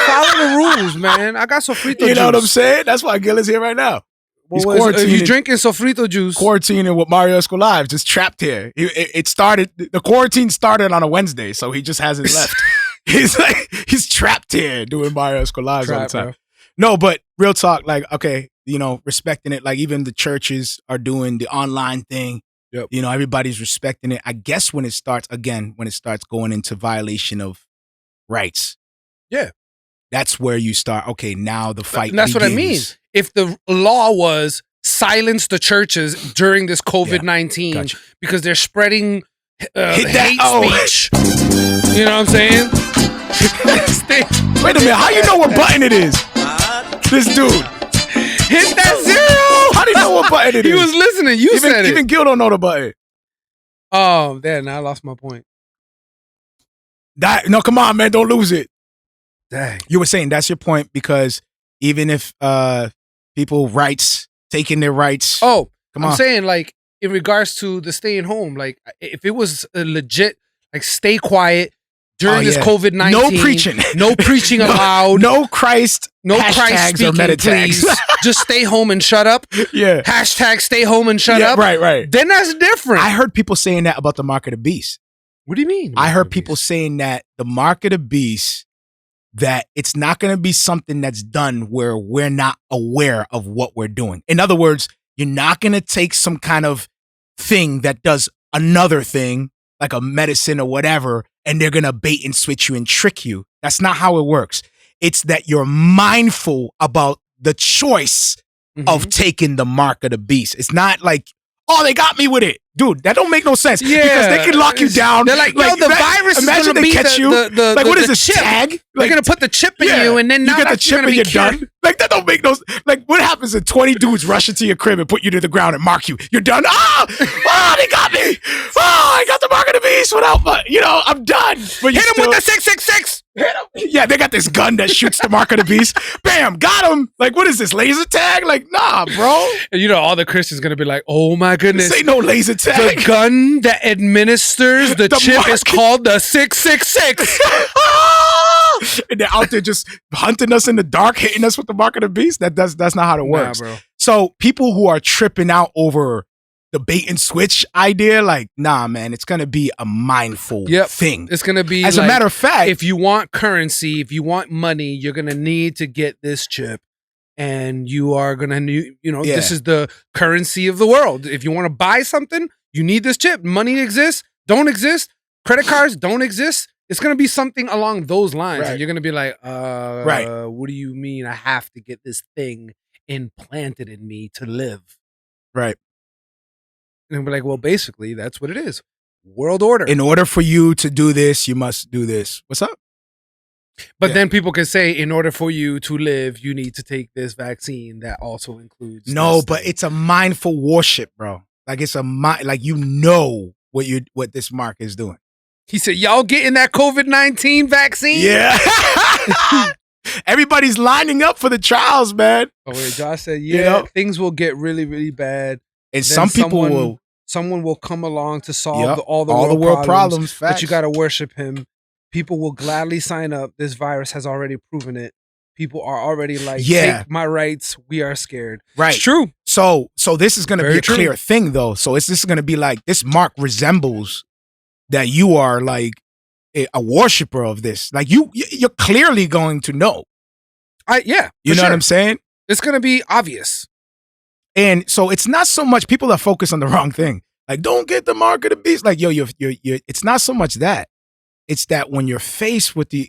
Follow the rules, man. I got Sofrito juice. You know what I'm saying? That's why Gil is here right now. He's quarantining. If you're drinking Sofrito juice, quarantining with Marrio Esco Live, just trapped here. The quarantine started on a Wednesday, so he just hasn't left. He's trapped here doing Marrio Esco Lives all the time. Bro. No, but real talk, like, okay, respecting it. Like even the churches are doing the online thing. Yep. Everybody's respecting it. I guess when it starts going into violation of rights. Yeah. That's where you start, okay, now the fight And that's begins. what I mean. If the law was silence the churches during this COVID-19 because they're spreading hate speech. You know what I'm saying? Wait a minute, how you know what button it is? This dude. Hit that zero! How do you know what button it is? He was listening. You said it. Even Gil don't know the button. Oh, there, now I lost my point. No, come on, man, don't lose it. Dang. You were saying that's your point because even if people taking their rights. Oh, I'm saying like in regards to the staying home, like if it was a legit, like stay quiet during this COVID-19. No preaching allowed. No Christ speaking, or meta tags. Please. Just stay home and shut up. Yeah. Hashtag stay home and shut up. Right. Then that's different. I heard people saying that about the mark of the beast. What do you mean? I heard people saying that the mark of the beast that it's not going to be something that's done where we're not aware of what we're doing. In other words, you're not going to take some kind of thing that does another thing, like a medicine or whatever, and they're going to bait and switch you and trick you. That's not how it works. It's that you're mindful about the choice of taking the mark of the beast. It's not like, oh, they got me with it. Dude, that don't make no sense. Yeah. Because they can lock you down. They're like, no, the virus is imagine going to they be catch you. like, what is this, chip. tag? They're Like, going to put the chip in you, and then you now get the chip and you're done. Like, that don't make no... Like, what happens if 20 dudes rush into your crib and put you to the ground and mark you? You're done. They got me. I got the mark of the beast without... I'm done. But hit him with the 666. Hit him. Yeah, they got this gun that shoots the mark of the beast. Bam, got him. Like, what is this, laser tag? Like, nah, bro. And all the Christians going to be like, oh my goodness. This ain't no laser tag. The gun that administers the chip is called the 666. And they're out there just hunting us in the dark, hitting us with the mark of the beast. That's not how it works. Bro. So people who are tripping out over the bait and switch idea, like, nah, man, it's gonna be a mindful thing. It's gonna be, as a matter of fact, if you want currency, if you want money, you're gonna need to get this chip, and you are gonna need, this is the currency of the world. If you want to buy something, you need this chip. Money exists, don't exist. Credit cards don't exist. It's gonna be something along those lines, and you're gonna be like, what do you mean? I have to get this thing implanted in me to live, right? And we're like, well, basically, that's what it is. World order. In order for you to do this, you must do this. What's up? But then people can say, in order for you to live, you need to take this vaccine that also includes. No, but it's a mindful worship, bro. Like it's what this mark is doing. He said, y'all getting that COVID-19 vaccine? Yeah. Everybody's lining up for the trials, man. Oh, wait, Josh said, things will get really, really bad. And then someone will come along to solve all the world problems. But you got to worship him. People will gladly sign up. This virus has already proven it. People are already like, take my rights. We are scared. Right. It's true. So this is going to be a clear thing, though. So this is going to be like, this mark resembles that you are like a worshiper of this. Like you're clearly going to know. You know what I'm saying? It's going to be obvious. And so it's not so much, people are focused on the wrong thing. Like, don't get the mark of the beast. Like, you're it's not so much that. It's that when you're faced with the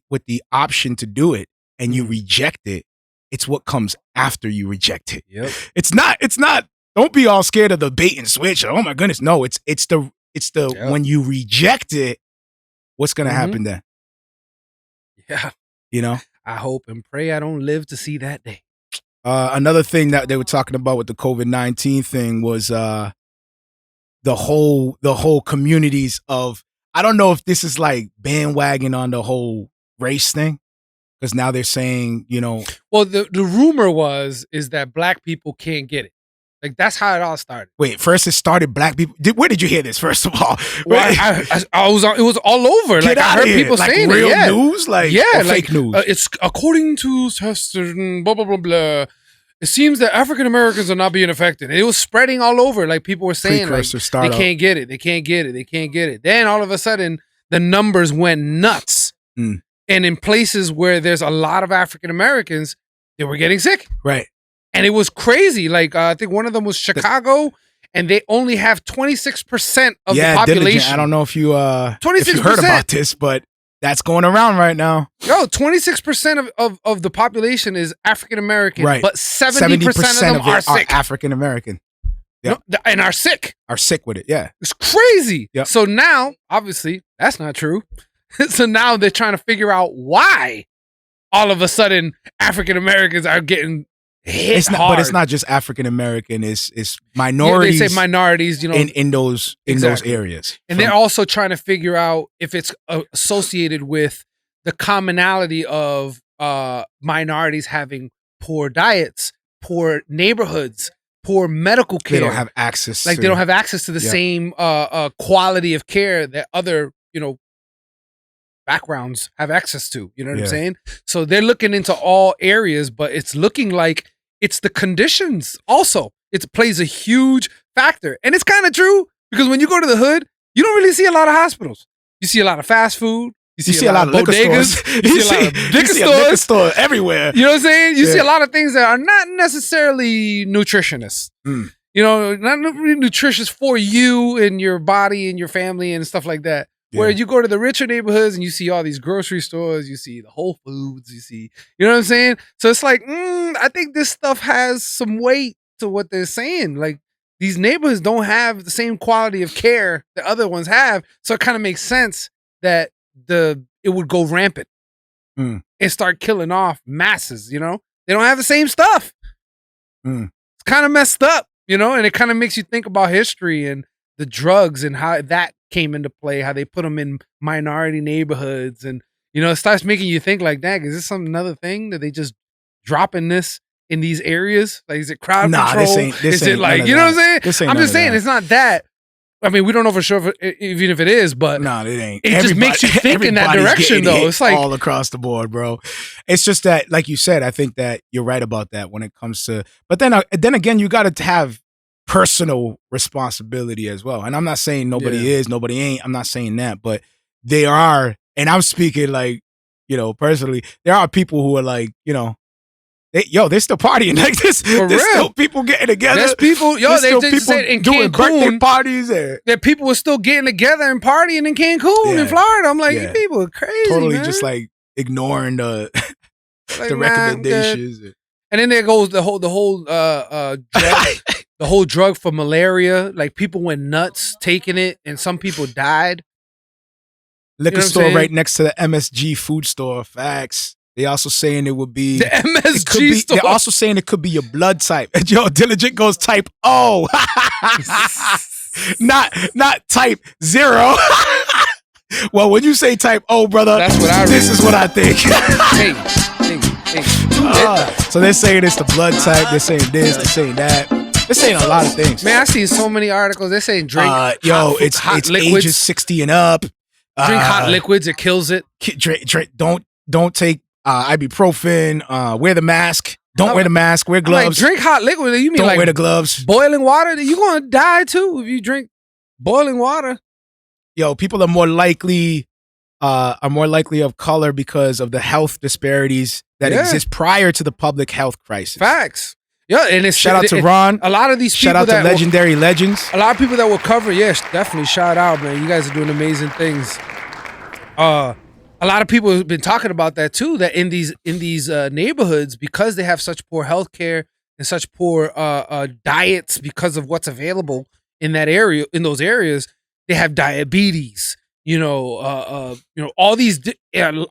option to do it and you reject it, it's what comes after you reject it. Yep. It's not, don't be all scared of the bait and switch. Oh my goodness. No, it's the when you reject it, what's going to happen then? Yeah. I hope and pray I don't live to see that day. Another thing that they were talking about with the COVID-19 thing was the whole communities of, I don't know if this is like bandwagon on the whole race thing, because now they're saying, Well, the rumor is that black people can't get it. Like, that's how it all started. Wait, first it started black people. Where did you hear this, first of all? Well, it was all over. Get like, I heard here. people like saying real it. Yeah. News? Like, fake news? It's according to testing, blah, blah, blah, blah. It seems that African Americans are not being affected. It was spreading all over. Like, people were saying, like, they can't get it. They can't get it. They can't get it. Then all of a sudden, the numbers went nuts. Mm. And in places where there's a lot of African Americans, they were getting sick. Right. And it was crazy. Like, I think one of them was Chicago, and they only have 26% of the population. Diligent. I don't know if you heard about this, but that's going around right now. Yo, 26% of the population is African American, right? But 70% of them are sick. African American. Yep. No, and are sick. Are sick with it, yeah. It's crazy. Yep. So now, obviously, that's not true. So now they're trying to figure out why all of a sudden African Americans are getting hit hard. But it's not just African American. It's minorities. They say minorities, in those areas. And they're also trying to figure out if it's associated with the commonality of minorities having poor diets, poor neighborhoods, poor medical care. They don't have access. They don't have access to the same quality of care that other backgrounds have access to. You know what I'm saying? So they're looking into all areas, but it's looking like it's the conditions also. It plays a huge factor. And it's kind of true, because when you go to the hood, you don't really see a lot of hospitals. You see a lot of fast food. You see a lot of liquor bodegas. stores. You see a lot of liquor You see a liquor stores. store everywhere. You know what I'm saying? You see Yeah. a lot of things that are not necessarily nutritionists. Mm. You know, not really nutritious for you and your body and your family and stuff like that. Yeah. Where you go to the richer neighborhoods and you see all these grocery stores, you see the Whole Foods, you see, you know what I'm saying? So it's like, I think this stuff has some weight to what they're saying. Like, these neighborhoods don't have the same quality of care that other ones have. So it kind of makes sense that it would go rampant Mm. and start killing off masses, you know? They don't have the same stuff. Mm. It's kind of messed up, you know? And it kind of makes you think about history and the drugs and how that came into play, how they put them in minority neighborhoods. And, you know, it starts making you think like, dang, is this another thing that they just dropping this in these areas? Like, is it crowd Nah, control? this Is ain't it like, none of you know what I'm that. saying? This ain't I'm none just of saying that. it's not that. I mean, we don't know for sure even if it is, but no, it ain't. It just makes you think in that everybody's direction, getting though. hit It's like all across the board, bro. It's just that, like you said, I think that you're right about that when it comes to. But then again, you got to have personal responsibility as well. And I'm not saying nobody is, nobody ain't. I'm not saying that, but they are. And I'm speaking like, you know, personally, there are people who are like, you know, they're still partying like this. For There's real. still people getting together. There's people, There's they still just said in doing birthday Cancun parties there. that people were still getting together and partying in Cancun in Florida. I'm like, you people are crazy, Totally man. just like ignoring the Like, the man, recommendations. And then there goes the whole drug, the whole drug for malaria. Like, people went nuts taking it, and some people died. Liquor You know what I'm store saying? right next to the MSG food store. Facts. They also saying it would be The MSG could be, store. They're also saying it could be your blood type. Yo, Diligent goes type O. not type 0. Well, when you say type O, brother, That's what I this read. is what I think. Hey. So they're saying it's the blood type. They're saying this. They're saying that. They're saying a lot of things. Man, I seen so many articles. They're saying drink it's hot liquids. ages 60 and up. Drink hot liquids. It kills it. Drink, don't take ibuprofen. Wear the mask. Don't wear the mask. Wear I'm gloves. like, drink hot liquid. You mean Don't like wear the gloves. boiling water? You're going to die too if you drink boiling water. Yo, people are more likely of color because of the health disparities that exist prior to the public health crisis. Facts. Yeah, and it's Shout out to Ron. A lot of these people Shout out to that Legendary Legends. a lot of people that will cover. Yes, definitely. Shout out, man. You guys are doing amazing things. A lot of people have been talking about that too. That in these neighborhoods, because they have such poor health care and such poor diets because of what's available in that area, in those areas, they have diabetes. All these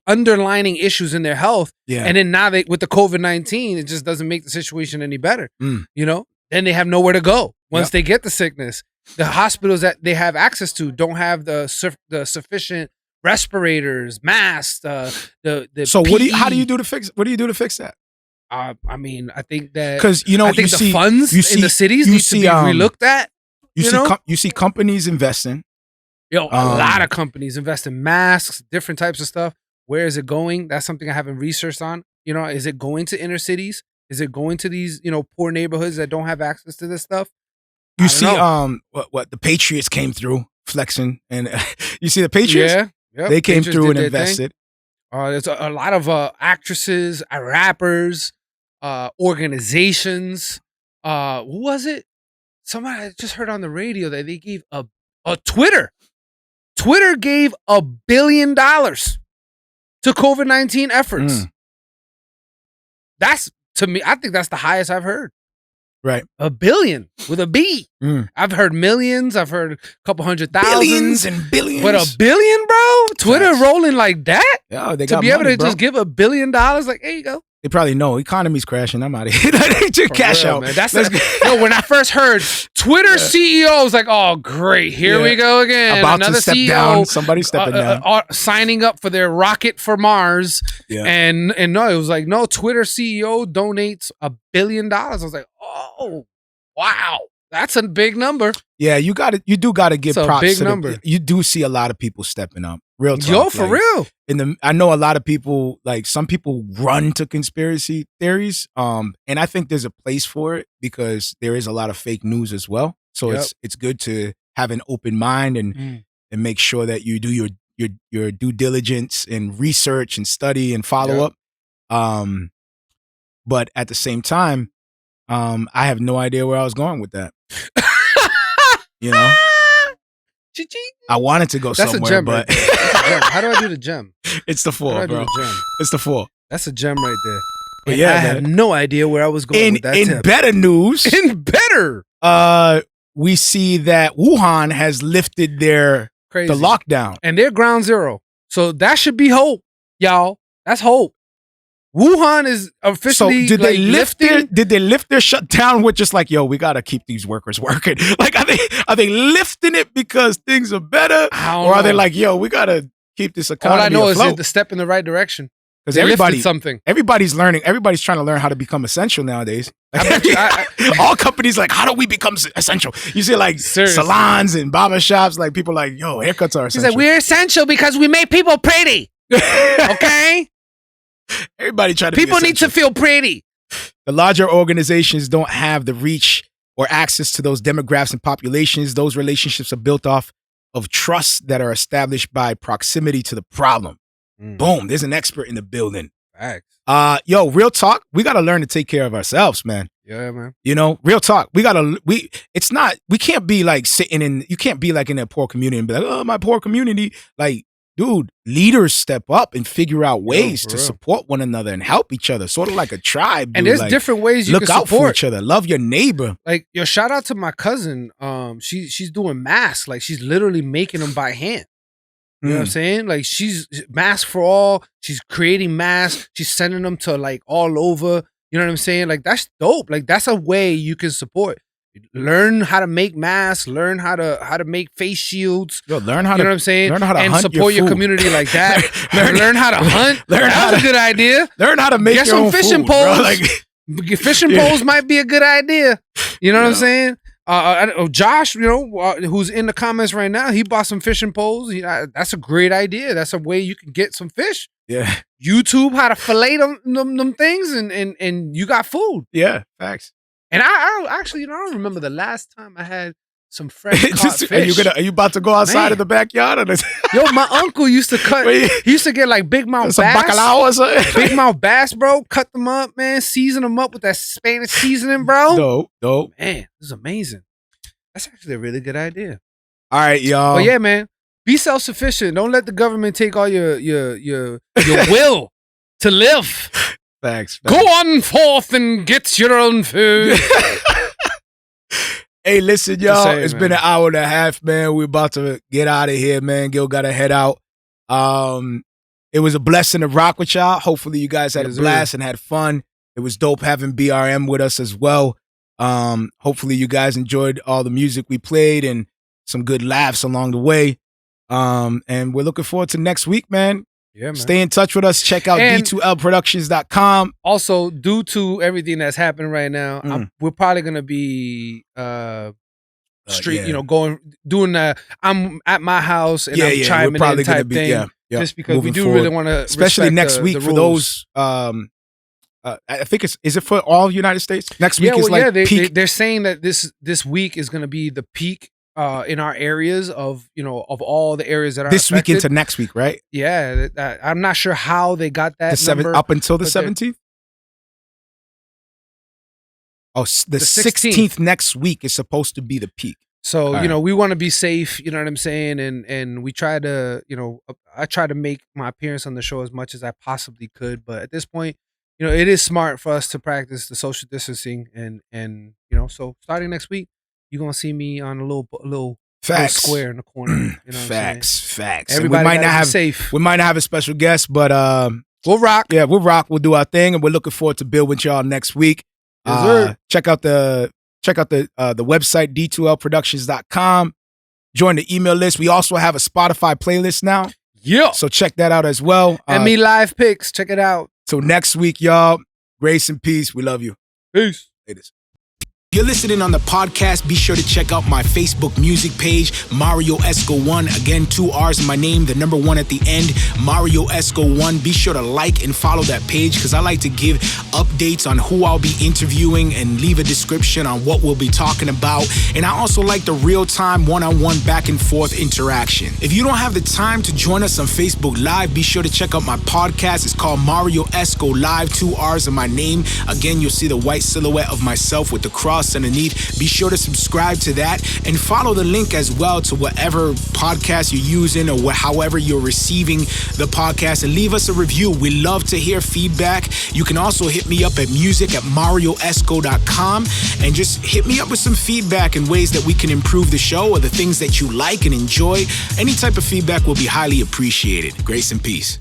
underlining issues in their health. Yeah. And then now with the COVID-19, it just doesn't make the situation any better. Mm. You know, then they have nowhere to go once they get the sickness. The hospitals that they have access to don't have the sufficient respirators, masks. So how do you do to fix? What do you do to fix that? I mean, I think that Because I think the funds in the cities need to be relooked at. You see companies investing. A lot of companies invest in masks, different types of stuff. Where is it going? That's something I haven't researched on. You know, is it going to inner cities? Is it going to these, poor neighborhoods that don't have access to this stuff? You see, what the Patriots came through flexing, and you see the Patriots. Yeah, they came Patriots through did and their invested. There's a lot of actresses, rappers, organizations. Who was it? Somebody I just heard on the radio that they gave a Twitter. Twitter gave $1 billion to COVID-19 efforts. That's, to me, I think that's the highest I've heard. Right. $1 billion with a B. I've heard millions. I've heard a couple 100,000. Billions and billions. But $1 billion, bro? Twitter rolling like that? Yeah, they to got be able money, to just give $1 billion, like, here you go. They probably know economy's crashing. I'm out of here. They just cash real, out. Man. That's when I first heard Twitter CEO, I was like, "Oh, great! Here we go again. About Another to step CEO down. Somebody stepping down, signing up for their rocket for Mars." Yeah. And no, it was like, no, Twitter CEO donates $1 billion. I was like, oh, wow, that's a big number. Yeah, you do got to give It's a props. big to number. You do see a lot of people stepping up. Real talk. Yo, for real. I know a lot of people, like some people run to conspiracy theories. And I think there's a place for it because there is a lot of fake news as well. So it's good to have an open mind and make sure that you do your due diligence and research and study and follow up. But at the same time, I have no idea where I was going with that. You know, I wanted to go somewhere, but That's a gem. How do I do the gem? It's the 4, bro. It's the 4. That's a gem right there. But yeah, I have no idea where I was going with that tip. Better news, we see that Wuhan has lifted the lockdown, and they're ground zero. So that should be hope, y'all. That's hope. Wuhan is officially. So did they lift their shutdown with just like, yo, we gotta keep these workers working? Like, are they lifting it because things are better, or are they like, yo, we gotta keep this economy afloat? All I know afloat? is the step in the right direction. Because something. Everybody's learning. Everybody's trying to learn how to become essential nowadays. All companies like, how do we become essential? You see, like salons and barber shops. Like people like, yo, haircuts are essential. He's like, we're essential because we make people pretty. Okay. Everybody trying to. People need to feel pretty. The larger organizations don't have the reach or access to those demographics and populations. Those relationships are built off of trust that are established by proximity to the problem. Boom, there's an expert in the building. Facts. Yo, real talk, we got to learn to take care of ourselves, man. Yeah, man. You know, real talk. We can't be like you can't be like in a poor community and be like, oh, my poor community. Like, dude, leaders step up and figure out ways to support one another and help each other, sort of like a tribe. And there's different ways you look can out support for each other. Love your neighbor. Like, yo, shout out to my cousin. She's doing masks. Like, she's literally making them by hand. You know what I'm saying? Like, she's Mask for All. She's creating masks. She's sending them to like all over. You know what I'm saying? Like, that's dope. Like, that's a way you can support. Learn how to make masks. Learn how to make face shields. Yo, learn how you to. know what I'm saying? Learn how to and hunt support your food. community like that. learn how to hunt. That's a good idea. Learn how to make Get your some own fishing food, bro. poles. Like, Fishing poles might be a good idea. You know what I'm saying? Josh, who's in the comments right now, he bought some fishing poles. That's a great idea. That's a way you can get some fish. Yeah. YouTube how to fillet them things, and you got food. Yeah, facts. And I actually, I don't remember the last time I had some fresh caught fish. Are you about to go outside of the backyard? Yo, my uncle used to cut. He used to get like big mouth some bass. bacalao or something? Big mouth bass, bro. Cut them up, man. Season them up with that Spanish seasoning, bro. Dope. Man, this is amazing. That's actually a really good idea. All right, y'all. But yeah, man, be self-sufficient. Don't let the government take all your will to live. Facts. Go on forth and get your own food. Hey, listen, y'all. It's been an hour and a half, man. We're about to get out of here, man. Gil got to head out. It was a blessing to rock with y'all. Hopefully, you guys had a blast and had fun. It was dope having BRM with us as well. Hopefully, you guys enjoyed all the music we played and some good laughs along the way. And we're looking forward to next week, man. Yeah, man. Stay in touch with us. Check out d2lproductions.com. Also, due to everything that's happening right now, we're probably gonna be doing I'm at my house and I'm chiming in type thing. Just because we do forward. Really want to, especially next week for those. I think is it for all United States? Next week is like peak. They're saying that this week is going to be the peak in our areas of all the areas that are this affected. week into next week, right? Yeah, I'm not sure how they got that number up until the 17th. Oh, the 16th next week is supposed to be the peak. So, we want to be safe, you know what I'm saying? And we try to, I try to make my appearance on the show as much as I possibly could. But at this point, it is smart for us to practice the social distancing. And so starting next week, you're going to see me on a little square in the corner. Facts. Everybody might not have safe. We might not have a special guest, but we'll rock. Yeah, we'll rock. We'll do our thing. And we're looking forward to build with y'all next week. Check out the website, d2lproductions.com. Join the email list. We also have a Spotify playlist now. Yeah. So check that out as well. And me live picks. Check it out. So next week, y'all, grace and peace. We love you. Peace. It is. If you're listening on the podcast, be sure to check out my Facebook music page, Marrio Esco 1. Again, 2 R's in my name, the number 1 at the end, Marrio Esco 1. Be sure to like and follow that page because I like to give updates on who I'll be interviewing and leave a description on what we'll be talking about. And I also like the real-time one-on-one back and forth interaction. If you don't have the time to join us on Facebook Live, be sure to check out my podcast. It's called Marrio Esco Live, 2 R's in my name. Again, you'll see the white silhouette of myself with the cross underneath. Be sure to subscribe to that and follow the link as well to whatever podcast you're using or however you're receiving the podcast, and leave us a review. We love to hear feedback. You can also hit me up at music@marrioesco.com and just hit me up with some feedback and ways that we can improve the show or the things that you like and enjoy. Any type of feedback will be highly appreciated. Grace and peace.